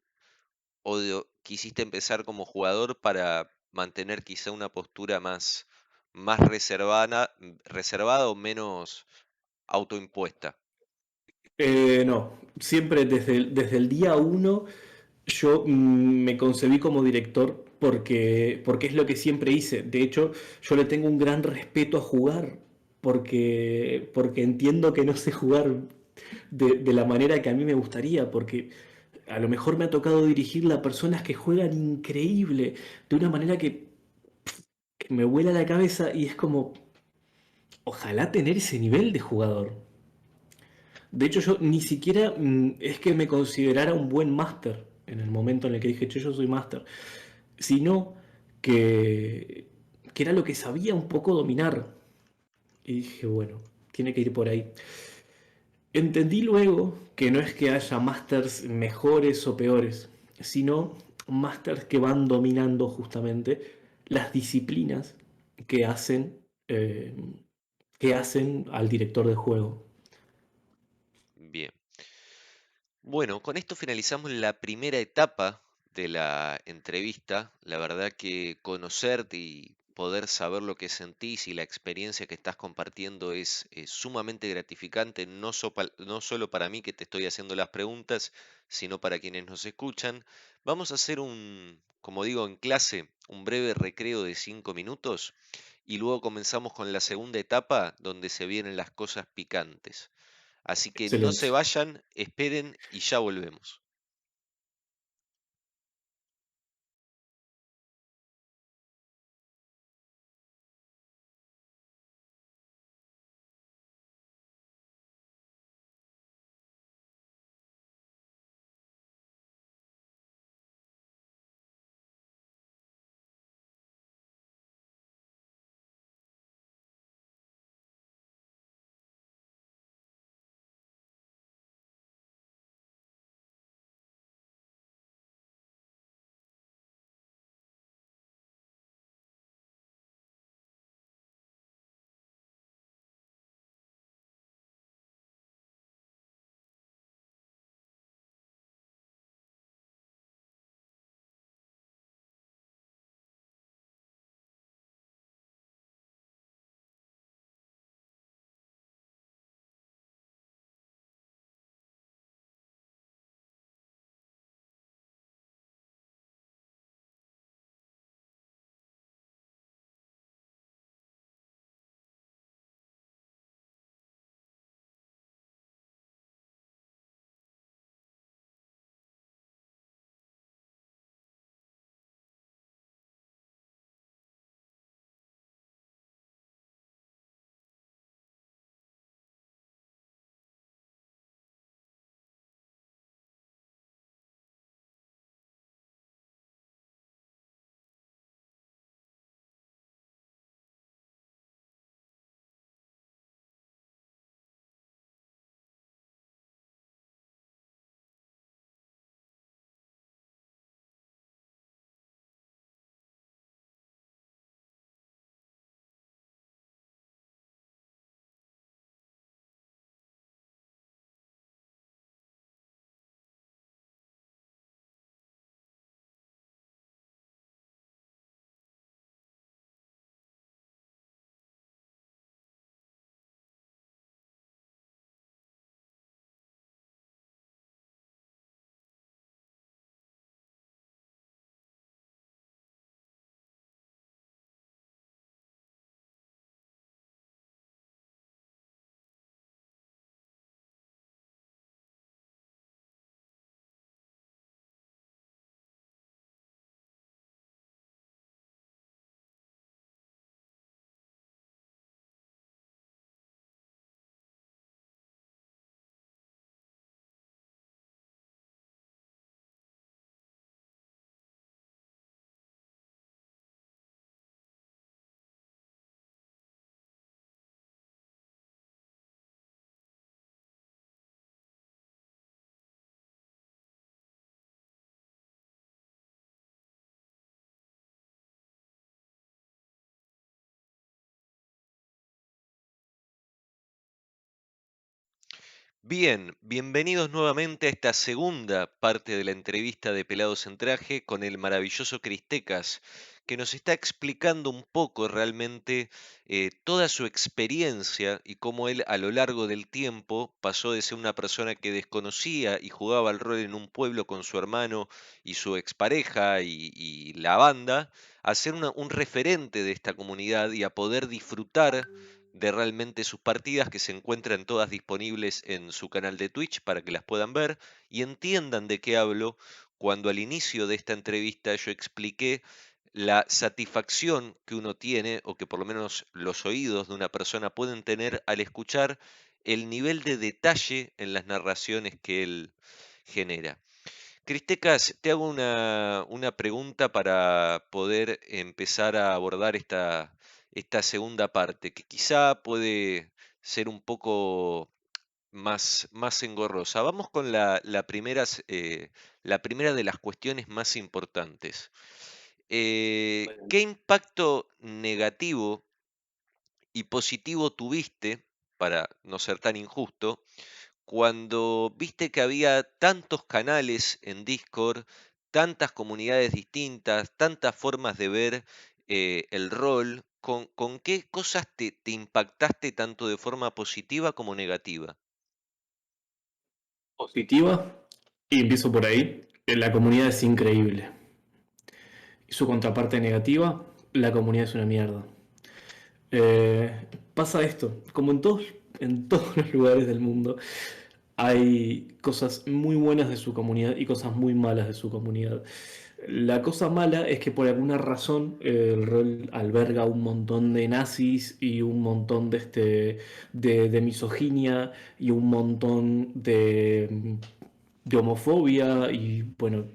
o quisiste empezar como jugador para mantener quizá una postura más reservada o menos autoimpuesta? No, siempre desde el día uno yo me concebí como director porque es lo que siempre hice. De hecho, yo le tengo un gran respeto a jugar, porque entiendo que no sé jugar de la manera que a mí me gustaría, porque a lo mejor me ha tocado dirigirle a personas que juegan increíble, de una manera que me vuela la cabeza y es como, ojalá tener ese nivel de jugador. De hecho, yo ni siquiera es que me considerara un buen máster en el momento en el que dije, "Che, yo soy máster", sino que, que era lo que sabía un poco dominar. Y dije, bueno, tiene que ir por ahí. Entendí luego que no es que haya másters mejores o peores, sino másters que van dominando justamente las disciplinas que hacen, eh, que hacen al director de juego. Bien. Bueno, con esto finalizamos la primera etapa de la entrevista. La verdad que conocerte y poder saber lo que sentís y la experiencia que estás compartiendo es sumamente gratificante, no solo para mí que te estoy haciendo las preguntas, sino para quienes nos escuchan. Vamos a hacer como digo en clase, un breve recreo de 5 minutos y luego comenzamos con la segunda etapa donde se vienen las cosas picantes. Así que no se Excelente. vayan, esperen y ya volvemos. Bien, bienvenidos nuevamente a esta segunda parte de la entrevista de Pelados en Traje con el maravilloso Cristecas, que nos está explicando un poco realmente toda su experiencia y cómo él a lo largo del tiempo pasó de ser una persona que desconocía y jugaba el rol en un pueblo con su hermano y su expareja y la banda, a ser un referente de esta comunidad y a poder disfrutar de realmente sus partidas que se encuentran todas disponibles en su canal de Twitch para que las puedan ver y entiendan de qué hablo cuando al inicio de esta entrevista yo expliqué la satisfacción que uno tiene, o que por lo menos los oídos de una persona pueden tener al escuchar el nivel de detalle en las narraciones que él genera. Cristecas, te hago una pregunta para poder empezar a abordar esta segunda parte, que quizá puede ser un poco más engorrosa. Vamos con la primera de las cuestiones más importantes. Bueno, ¿Qué impacto negativo y positivo tuviste, para no ser tan injusto, cuando viste que había tantos canales en Discord, tantas comunidades distintas, tantas formas de ver el rol? ¿Con qué cosas te impactaste tanto de forma positiva como negativa? positiva, y empiezo por ahí. La comunidad es increíble. Y su contraparte negativa, la comunidad es una mierda. Eh, Pasa esto, como en todos los lugares del mundo, hay cosas muy buenas de su comunidad y cosas muy malas de su comunidad. La cosa mala es que por alguna razón el rol alberga un montón de nazis y un montón de misoginia y un montón de homofobia y bueno,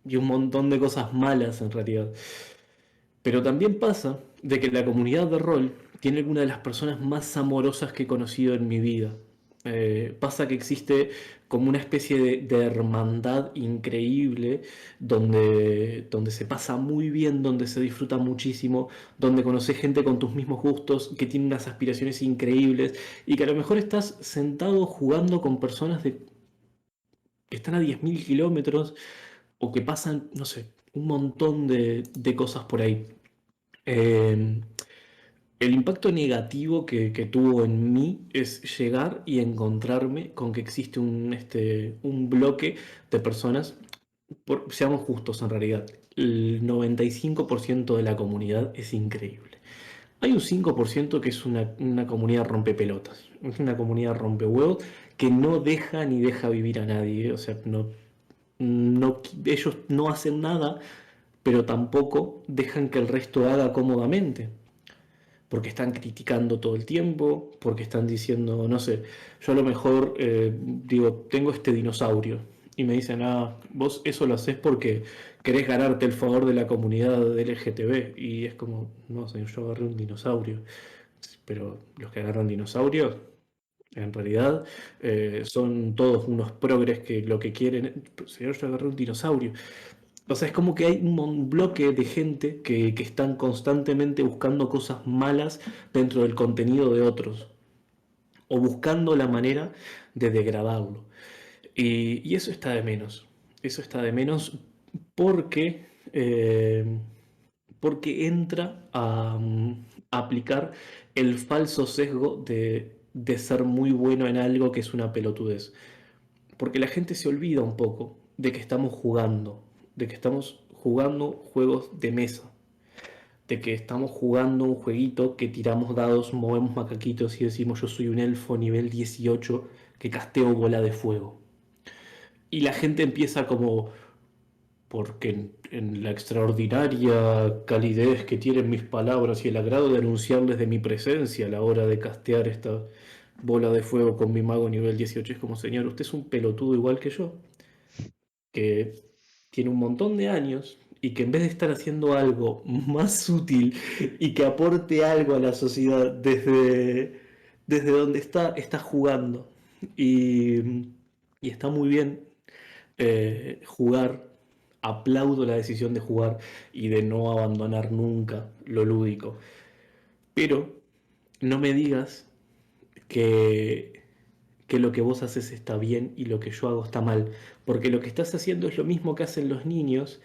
y un montón de cosas malas en realidad. Pero también pasa de que la comunidad de rol tiene algunas de las personas más amorosas que he conocido en mi vida. Pasa que existe como una especie de hermandad increíble donde se pasa muy bien, donde se disfruta muchísimo, donde conoces gente con tus mismos gustos, que tiene unas aspiraciones increíbles y que a lo mejor estás sentado jugando con personas que están a 10.000 kilómetros o que pasan, no sé, un montón de cosas por ahí. Eh, el impacto negativo que tuvo en mí es llegar y encontrarme con que existe un bloque de personas, seamos justos en realidad, el 95% de la comunidad es increíble. Hay un 5% que es una comunidad rompepelotas, es una comunidad rompehuevos que no deja ni deja vivir a nadie, o sea, ellos no hacen nada, pero tampoco dejan que el resto haga cómodamente porque están criticando todo el tiempo, porque están diciendo, no sé, yo a lo mejor digo, tengo este dinosaurio y me dicen, ah, vos eso lo haces porque querés ganarte el favor de la comunidad LGTB y es como, no, señor, yo agarré un dinosaurio, pero los que agarran dinosaurios en realidad son todos unos progres que lo que quieren, señor, yo agarré un dinosaurio. O sea, es como que hay un bloque de gente que están constantemente buscando cosas malas dentro del contenido de otros o buscando la manera de degradarlo. Y eso está de menos. Eso está de menos porque, porque entra a aplicar el falso sesgo de ser muy bueno en algo que es una pelotudez. Porque la gente se olvida un poco de que estamos jugando, de que estamos jugando juegos de mesa, de que estamos jugando un jueguito que tiramos dados, movemos macaquitos y decimos yo soy un elfo nivel 18 que casteo bola de fuego. Y la gente empieza como, porque en la extraordinaria calidez que tienen mis palabras y el agrado de anunciarles de mi presencia a la hora de castear esta bola de fuego con mi mago nivel 18, es como, señor, usted es un pelotudo igual que yo que tiene un montón de años y que en vez de estar haciendo algo más útil y que aporte algo a la sociedad desde donde está jugando. Y, y está muy bien jugar. Aplaudo la decisión de jugar y de no abandonar nunca lo lúdico. Pero no me digas que, que lo que vos haces está bien y lo que yo hago está mal. Porque lo que estás haciendo es lo mismo que hacen los niños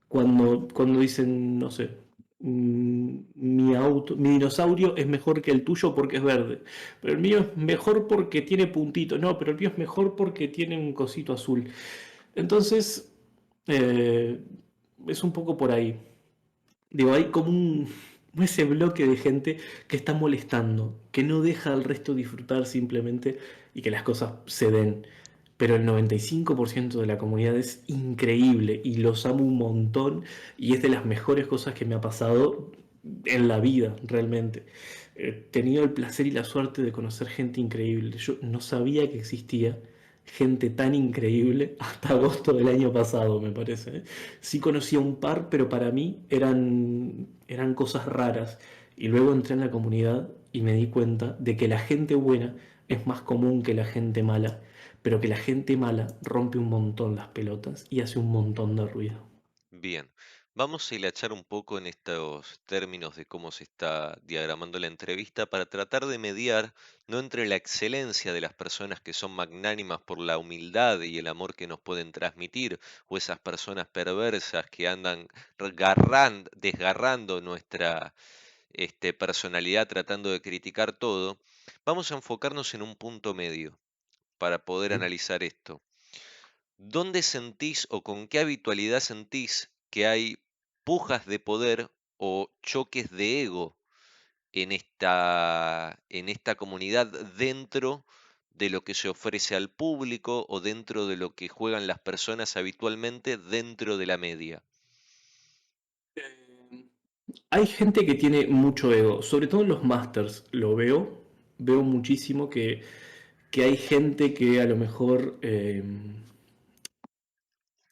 cuando dicen, no sé. mi dinosaurio es mejor que el tuyo porque es verde, pero el mío es mejor porque tiene puntito, no, pero el mío es mejor porque tiene un cosito azul. Entonces, eh, es un poco por ahí. Digo, hay como ese bloque de gente que está molestando, que no deja al resto disfrutar simplemente y que las cosas se den. Pero el 95% de la comunidad es increíble y los amo un montón y es de las mejores cosas que me ha pasado en la vida, realmente. He tenido el placer y la suerte de conocer gente increíble. Yo no sabía que existía gente tan increíble hasta agosto del año pasado, me parece. ¿Eh? Sí conocía un par, pero para mí eran cosas raras. Y luego entré en la comunidad y me di cuenta de que la gente buena es más común que la gente mala, pero que la gente mala rompe un montón las pelotas y hace un montón de ruido. Bien, vamos a hilachar un poco en estos términos de cómo se está diagramando la entrevista para tratar de mediar no entre la excelencia de las personas que son magnánimas por la humildad y el amor que nos pueden transmitir, o esas personas perversas que andan desgarrando nuestra personalidad tratando de criticar todo. Vamos a enfocarnos en un punto medio para poder ¿Sí? analizar esto. ¿Dónde sentís o con qué habitualidad sentís que hay pujas de poder o choques de ego en esta comunidad dentro de lo que se ofrece al público o dentro de lo que juegan las personas habitualmente dentro de la media? Hay gente que tiene mucho ego, sobre todo en los masters, lo veo muchísimo que hay gente que a lo mejor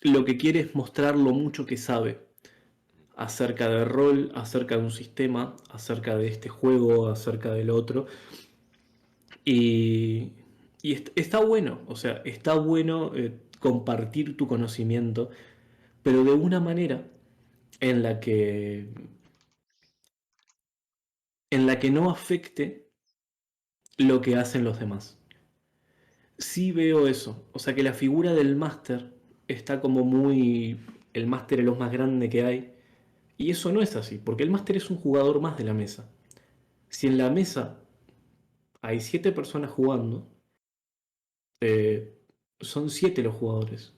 lo que quiere es mostrar lo mucho que sabe acerca del rol, acerca de un sistema, acerca de este juego, acerca del otro. Y, está bueno, o sea, está bueno compartir tu conocimiento, pero de una manera en la que, en la que no afecte lo que hacen los demás. Sí veo eso, o sea que la figura del máster está como muy... El máster es lo más grande que hay, y eso no es así, porque el máster es un jugador más de la mesa. Si en la mesa hay 7 personas jugando, eh, son 7 los jugadores.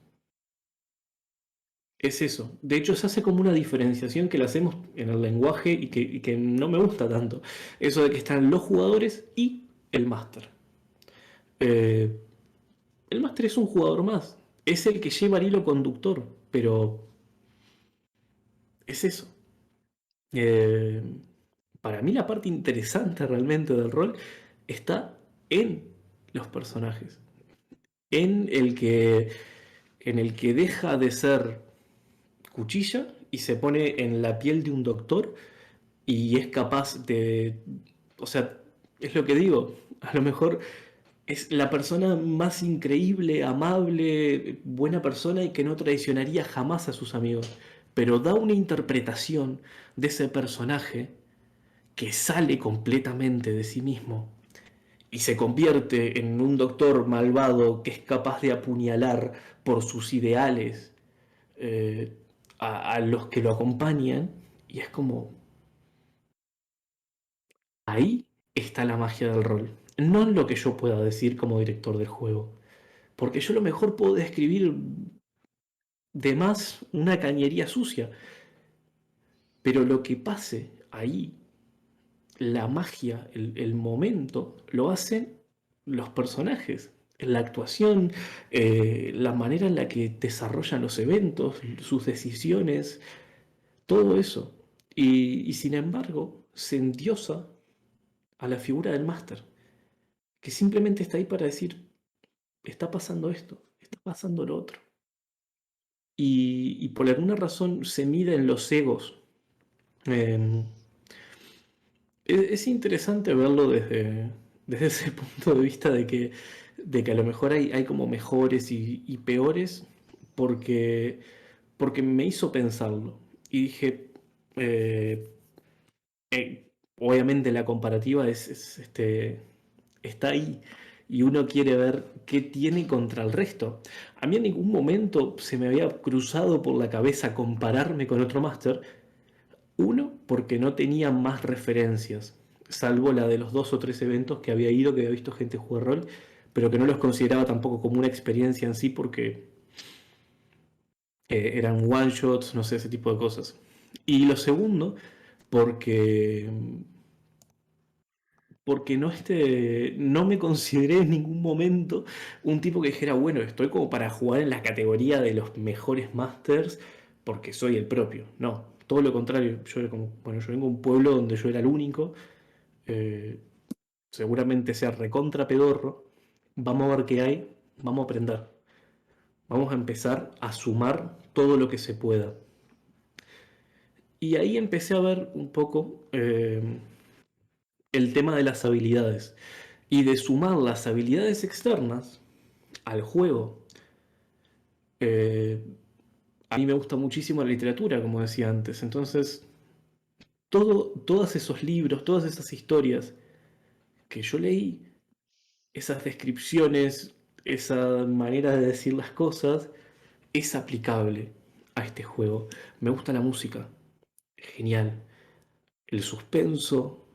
Es eso. De hecho, se hace como una diferenciación que la hacemos en el lenguaje y que no me gusta tanto. Eso de que están los jugadores y el máster. Eh, el máster es un jugador más. Es el que lleva el hilo conductor, pero es eso. Eh, para mí la parte interesante realmente del rol está en los personajes. En el que deja de ser cuchilla y se pone en la piel de un doctor y es capaz de, o sea, es lo que digo, a lo mejor es la persona más increíble, amable, buena persona y que no traicionaría jamás a sus amigos, pero da una interpretación de ese personaje que sale completamente de sí mismo y se convierte en un doctor malvado que es capaz de apuñalar por sus ideales eh, a los que lo acompañan y es como, ahí está la magia del rol. No en lo que yo pueda decir como director del juego. Porque yo a lo mejor puedo describir de más una cañería sucia. Pero lo que pase ahí, la magia, el momento, lo hacen los personajes. La actuación, la manera en la que desarrollan los eventos, sus decisiones, todo eso. Y sin embargo, se endiosa a la figura del máster, que simplemente está ahí para decir, está pasando esto, está pasando lo otro. Y por alguna razón se miden los egos. Eh, es interesante verlo desde ese punto de vista de que a lo mejor hay como mejores y peores, porque, porque me hizo pensarlo. Y dije, eh, obviamente la comparativa está ahí y uno quiere ver qué tiene contra el resto. A mí en ningún momento se me había cruzado por la cabeza compararme con otro máster, Uno, porque no tenía más referencias, salvo la de los dos o tres eventos que había ido, que había visto gente jugar rol, pero que no los consideraba tampoco como una experiencia en sí porque eran one shots, no sé, ese tipo de cosas. Y lo segundo, porque no, no me consideré en ningún momento un tipo que dijera, bueno, estoy como para jugar en la categoría de los mejores masters porque soy el propio. No, todo lo contrario. Yo era como, bueno, yo vengo de un pueblo donde yo era el único, eh, seguramente sea recontra pedorro. Vamos a ver qué hay, vamos a aprender. Vamos a empezar a sumar todo lo que se pueda. Y ahí empecé a ver un poco el tema de las habilidades y de sumar las habilidades externas al juego. Eh, a mí me gusta muchísimo la literatura, como decía antes. Entonces, todos esos libros, todas esas historias que yo leí, esas descripciones, esa manera de decir las cosas, es aplicable a este juego. Me gusta la música, genial. El suspenso,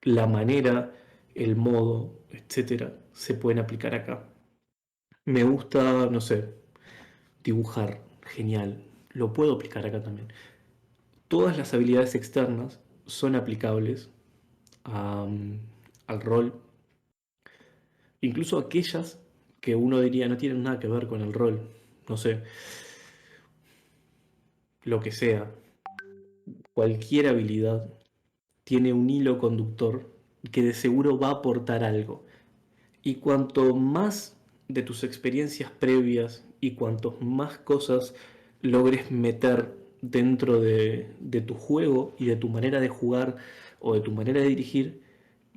la manera, el modo, etcétera, se pueden aplicar acá. Me gusta, no sé, dibujar, genial. Lo puedo aplicar acá también. Todas las habilidades externas son aplicables al rol, incluso aquellas que uno diría no tienen nada que ver con el rol. No sé, lo que sea, cualquier habilidad tiene un hilo conductor que de seguro va a aportar algo. Y cuanto más de tus experiencias previas y cuanto más cosas logres meter dentro de tu juego y de tu manera de jugar o de tu manera de dirigir,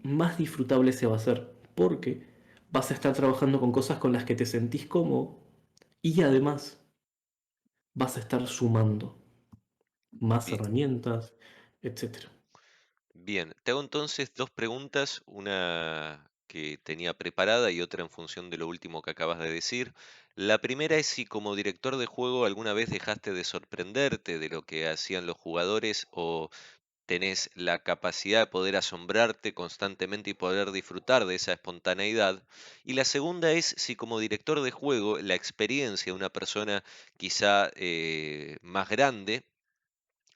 más disfrutable se va a hacer. Porque vas a estar trabajando con cosas con las que te sentís cómodo y además vas a estar sumando más Bien, herramientas, etcétera. bien. Te hago entonces dos preguntas, una que tenía preparada y otra en función de lo último que acabas de decir. La primera es si como director de juego alguna vez dejaste de sorprenderte de lo que hacían los jugadores o tenés la capacidad de poder asombrarte constantemente y poder disfrutar de esa espontaneidad. Y la segunda es si como director de juego la experiencia de una persona quizá más grande,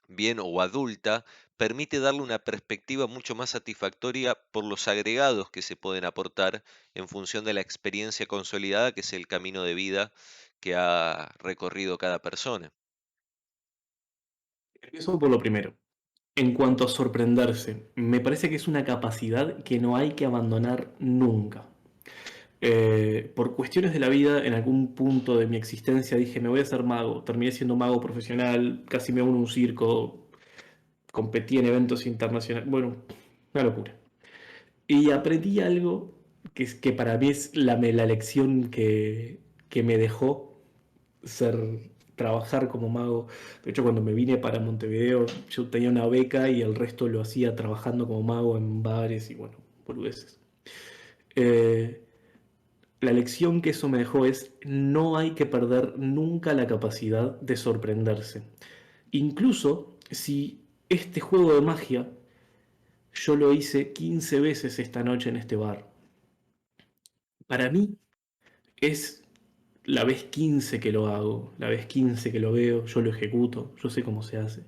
bien o adulta, permite darle una perspectiva mucho más satisfactoria por los agregados que se pueden aportar en función de la experiencia consolidada, que es el camino de vida que ha recorrido cada persona. Empiezo por lo primero. En cuanto a sorprenderse, me parece que es una capacidad que no hay que abandonar nunca. Por cuestiones de la vida, en algún punto de mi existencia dije, me voy a hacer mago. Terminé siendo mago profesional, casi me uno a un circo, competí en eventos internacionales. Bueno, una locura. Y aprendí algo que para mí es la lección que me dejó ser trabajar como mago. De hecho, cuando me vine para Montevideo, yo tenía una beca y el resto lo hacía trabajando como mago en bares y bueno, boludeces. Eh, la lección que eso me dejó es no hay que perder nunca la capacidad de sorprenderse. Incluso si este juego de magia yo lo hice 15 veces esta noche en este bar. Para mí es la vez 15 que lo hago, la vez 15 que lo veo, yo lo ejecuto, yo sé cómo se hace.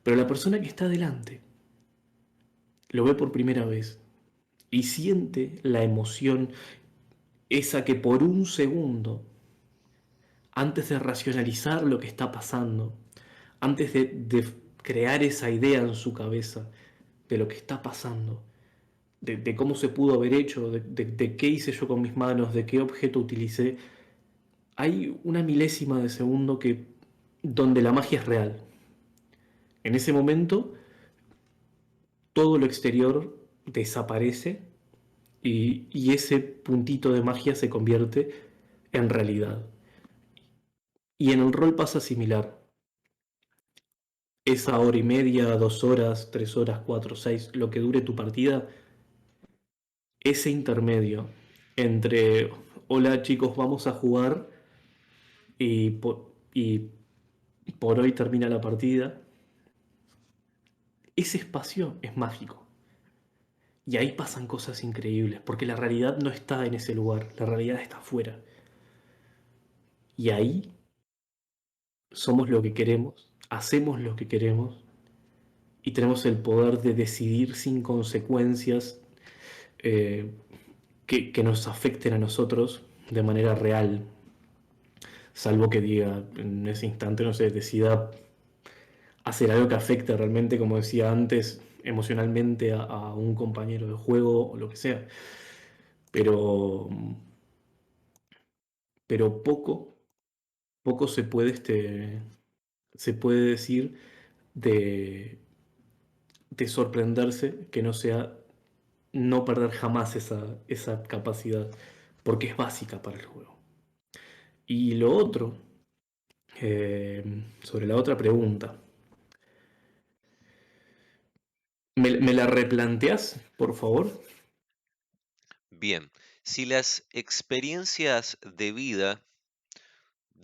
Pero la persona que está delante lo ve por primera vez y siente la emoción esa que por un segundo, antes de racionalizar lo que está pasando, antes de crear esa idea en su cabeza de lo que está pasando, de cómo se pudo haber hecho, de qué hice yo con mis manos, de qué objeto utilicé, hay una milésima de segundo que donde la magia es real. En ese momento todo lo exterior desaparece y ese puntito de magia se convierte en realidad. Y en el rol pasa similar. Esa hora y media, 2 horas, 3 horas, cuatro, seis, lo que dure tu partida, ese intermedio entre, hola chicos, vamos a jugar y por hoy termina la partida, ese espacio es mágico. Y ahí pasan cosas increíbles, porque la realidad no está en ese lugar, la realidad está afuera. Y ahí somos lo que queremos, hacemos lo que queremos y tenemos el poder de decidir sin consecuencias eh, que nos afecten a nosotros de manera real, salvo que diga en ese instante, no sé, decida hacer algo que afecte realmente, como decía antes, emocionalmente a un compañero de juego o lo que sea. Pero, pero poco se puede decir de, de sorprenderse que no sea no perder jamás esa capacidad, porque es básica para el juego. Y lo otro, sobre la otra pregunta, ¿me la replanteás, por favor? Bien, si las experiencias de vida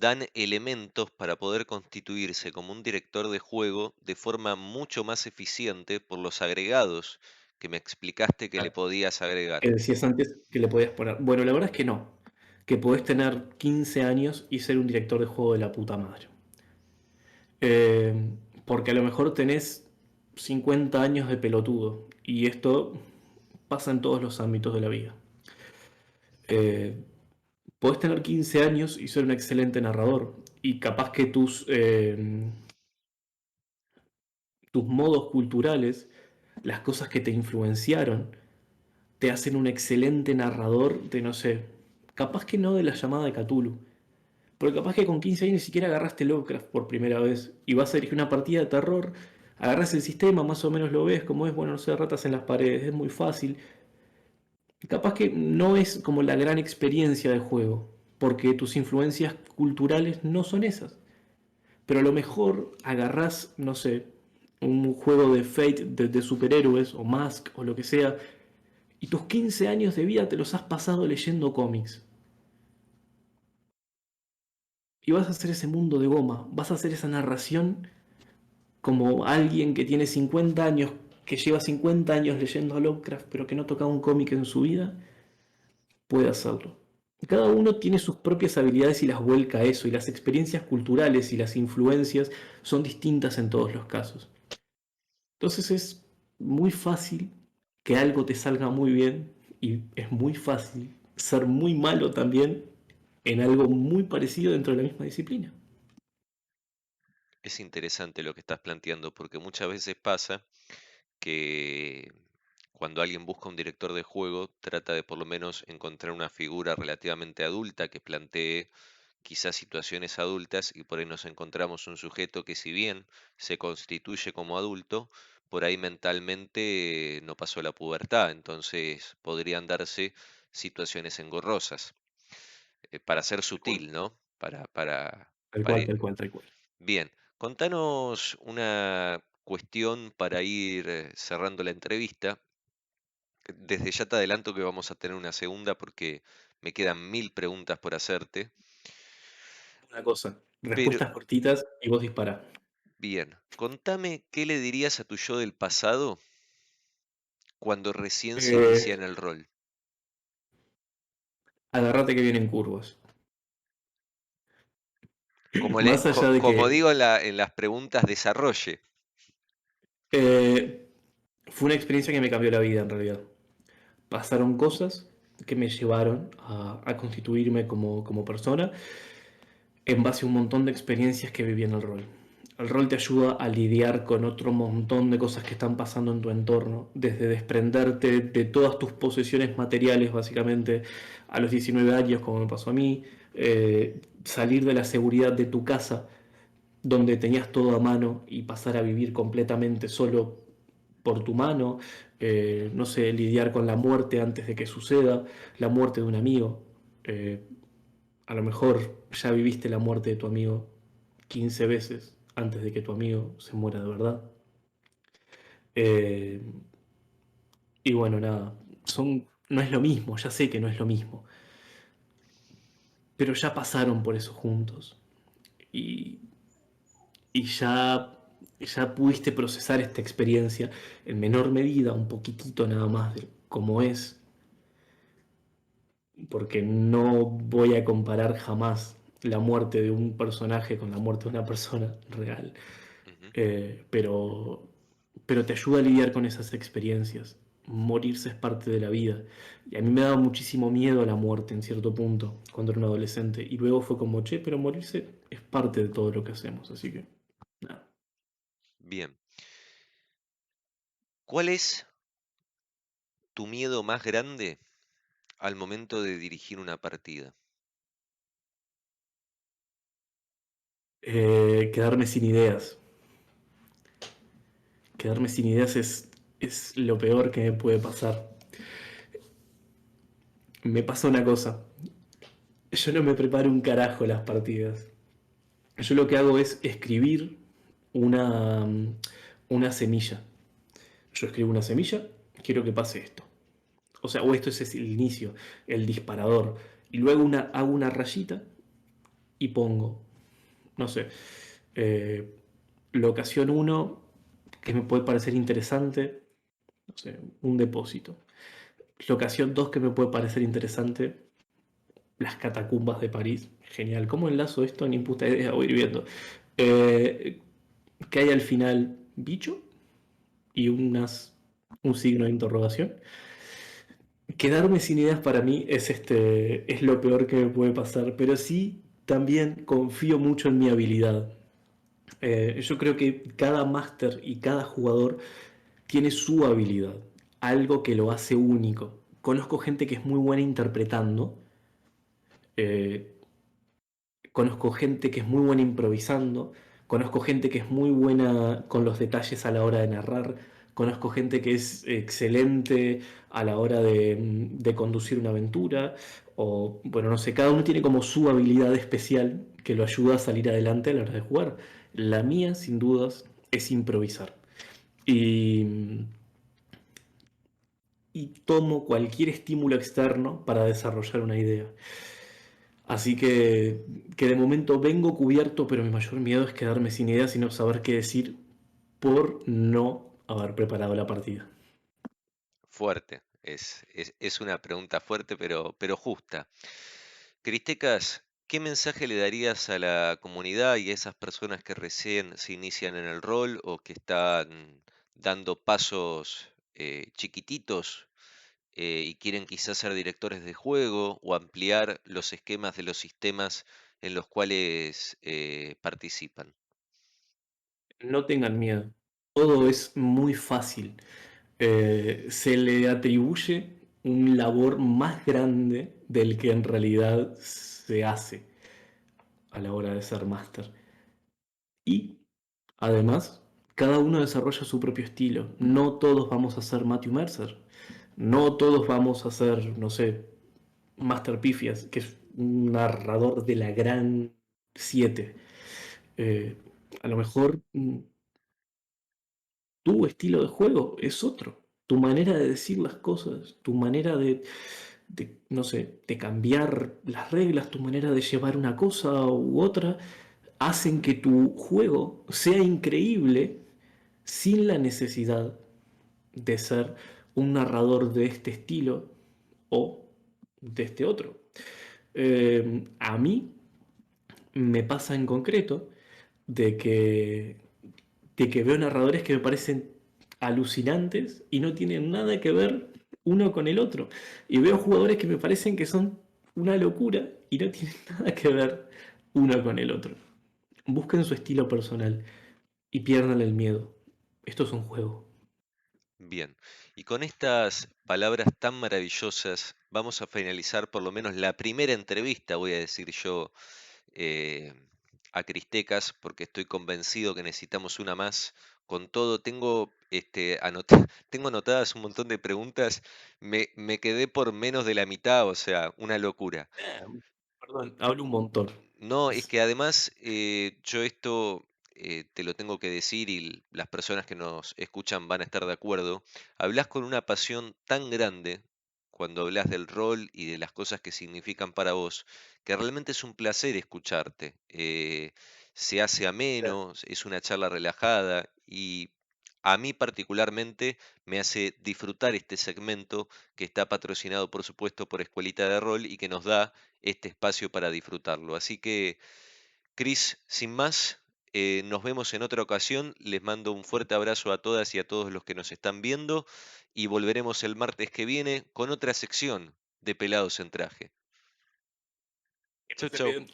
dan elementos para poder constituirse como un director de juego de forma mucho más eficiente por los agregados que me explicaste que le podías agregar. Que decías antes que le podías poner. Bueno, la verdad es que no. Que podés tener 15 años y ser un director de juego de la puta madre. Eh, Porque a lo mejor tenés 50 años de pelotudo. Y esto pasa en todos los ámbitos de la vida. Eh, Podés tener 15 años y ser un excelente narrador. Y capaz que tus modos culturales, las cosas que te influenciaron, te hacen un excelente narrador de, no sé, capaz que no de la llamada de Cthulhu, porque capaz que con 15 años ni siquiera agarraste Lovecraft por primera vez y vas a dirigir una partida de terror, agarras el sistema, más o menos lo ves, como es, bueno, no sé, ratas en las paredes, es muy fácil. Capaz que no es como la gran experiencia de juego, porque tus influencias culturales no son esas. Pero a lo mejor agarrás, no sé, un juego de Fate de superhéroes o Mask o lo que sea, y tus 15 años de vida te los has pasado leyendo cómics. Y vas a hacer ese mundo de goma, vas a hacer esa narración como alguien que tiene 50 años, que lleva 50 años leyendo a Lovecraft, pero que no toca un cómic en su vida, puede hacerlo. Cada uno tiene sus propias habilidades y las vuelca a eso, y las experiencias culturales y las influencias son distintas en todos los casos. Entonces es muy fácil que algo te salga muy bien y es muy fácil ser muy malo también en algo muy parecido dentro de la misma disciplina. Es interesante lo que estás planteando porque muchas veces pasa que cuando alguien busca un director de juego trata de por lo menos encontrar una figura relativamente adulta que plantee quizás situaciones adultas y por ahí nos encontramos un sujeto que si bien se constituye como adulto, por ahí mentalmente no pasó la pubertad, entonces podrían darse situaciones engorrosas, para ser Tal cual, sutil, ¿no? tal Para cual, ir- tal cual, tal cual. Bien, contanos una cuestión para ir cerrando la entrevista. Desde ya te adelanto que vamos a tener una segunda porque me quedan 1000 preguntas por hacerte. Una cosa, Pero respuestas cortitas y vos dispará. bien, contame qué le dirías a tu yo del pasado cuando recién se inicia en Eh, el rol. Agarrate que vienen curvas. Como, Más allá de como que digo en las preguntas, desarrolle. eh, fue una experiencia que me cambió la vida en realidad. Pasaron cosas que me llevaron a constituirme como persona en base a un montón de experiencias que viví en el rol. El rol te ayuda a lidiar con otro montón de cosas que están pasando en tu entorno, desde desprenderte de todas tus posesiones materiales, básicamente, a los 19 años, como me pasó a mí, salir de la seguridad de tu casa, donde tenías todo a mano, y pasar a vivir completamente solo por tu mano, no sé, lidiar con la muerte antes de que suceda, la muerte de un amigo. Eh, a lo mejor ya viviste la muerte de tu amigo 15 veces antes de que tu amigo se muera de verdad. Eh, y bueno, nada, no es lo mismo, ya sé que no es lo mismo, pero ya pasaron por eso juntos. Y, y ya ya pudiste procesar esta experiencia en menor medida, un poquitito nada más de cómo es, porque no voy a comparar jamás la muerte de un personaje con la muerte de una persona real. Ujú. Eh, pero, pero te ayuda a lidiar con esas experiencias. Morirse es parte de la vida. Y a mí me daba muchísimo miedo la muerte en cierto punto, cuando era un adolescente. Y luego fue como, che, pero morirse es parte de todo lo que hacemos. Así que, nada. Bien. ¿Cuál es tu miedo más grande al momento de dirigir una partida? Quedarme sin ideas. Quedarme sin ideas es lo peor que me puede pasar. Me pasa una cosa. Yo no me preparo un carajo las partidas. Yo lo que hago es escribir una, una semilla. Yo escribo una semilla, quiero que pase esto. O sea, o esto es el inicio, el disparador. Y luego hago una rayita y pongo, no sé, eh, locación uno que me puede parecer interesante, no sé, un depósito. Locación 2 que me puede parecer interesante, las catacumbas de París. Genial. ¿Cómo enlazo esto? Ni puta idea, voy a ir viendo. Eh, que hay al final bicho y un signo de interrogación. Quedarme sin ideas para mí es lo peor que me puede pasar, pero sí también confío mucho en mi habilidad. Yo creo que cada máster y cada jugador tiene su habilidad, algo que lo hace único. Conozco gente que es muy buena interpretando, eh, conozco gente que es muy buena improvisando, conozco gente que es muy buena con los detalles a la hora de narrar, conozco gente que es excelente a la hora de conducir una aventura, o bueno, no sé, cada uno tiene como su habilidad especial que lo ayuda a salir adelante a la hora de jugar. La mía, sin dudas, es improvisar. Y, y tomo cualquier estímulo externo para desarrollar una idea. Así que de momento vengo cubierto, pero mi mayor miedo es quedarme sin ideas y no saber qué decir por no haber preparado la partida. Fuerte. Es una pregunta fuerte, pero justa. Cristecas, ¿qué mensaje le darías a la comunidad y a esas personas que recién se inician en el rol o que están dando pasos chiquititos y quieren quizás ser directores de juego o ampliar los esquemas de los sistemas en los cuales participan? No tengan miedo. Todo es muy fácil. Se le atribuye un labor más grande del que en realidad se hace a la hora de ser máster. Y además, cada uno desarrolla su propio estilo. No todos vamos a ser Matthew Mercer. No todos vamos a ser, no sé, Master Pifias, que es un narrador de la gran 7. Eh, a lo mejor tu estilo de juego es otro. Tu manera de decir las cosas, tu manera no sé, de cambiar las reglas, tu manera de llevar una cosa u otra, hacen que tu juego sea increíble sin la necesidad de ser un narrador de este estilo o de este otro. A mí me pasa en concreto de que, de que veo narradores que me parecen alucinantes y no tienen nada que ver uno con el otro. Y veo jugadores que me parecen que son una locura y no tienen nada que ver uno con el otro. Busquen su estilo personal y pierdan el miedo. Esto es un juego. Bien, y con estas palabras tan maravillosas vamos a finalizar por lo menos la primera entrevista, voy a decir yo, eh, a Cristecas, porque estoy convencido que necesitamos una más. Con todo, tengo anotadas un montón de preguntas, me quedé por menos de la mitad, o sea, una locura. Perdón, hablo un montón. No, es que además yo esto te lo tengo que decir y las personas que nos escuchan van a estar de acuerdo. Hablas con una pasión tan grande cuando hablas del rol y de las cosas que significan para vos, que realmente es un placer escucharte. se hace Claro. ameno, es una charla relajada y a mí particularmente me hace disfrutar este segmento que está patrocinado, por supuesto, por Escuelita de Rol y que nos da este espacio para disfrutarlo. Así que, Cris, sin más, nos vemos en otra ocasión. Les mando un fuerte abrazo a todas y a todos los que nos están viendo y volveremos el martes que viene con otra sección de Pelados en Traje. Que Chau, estés chau. bien.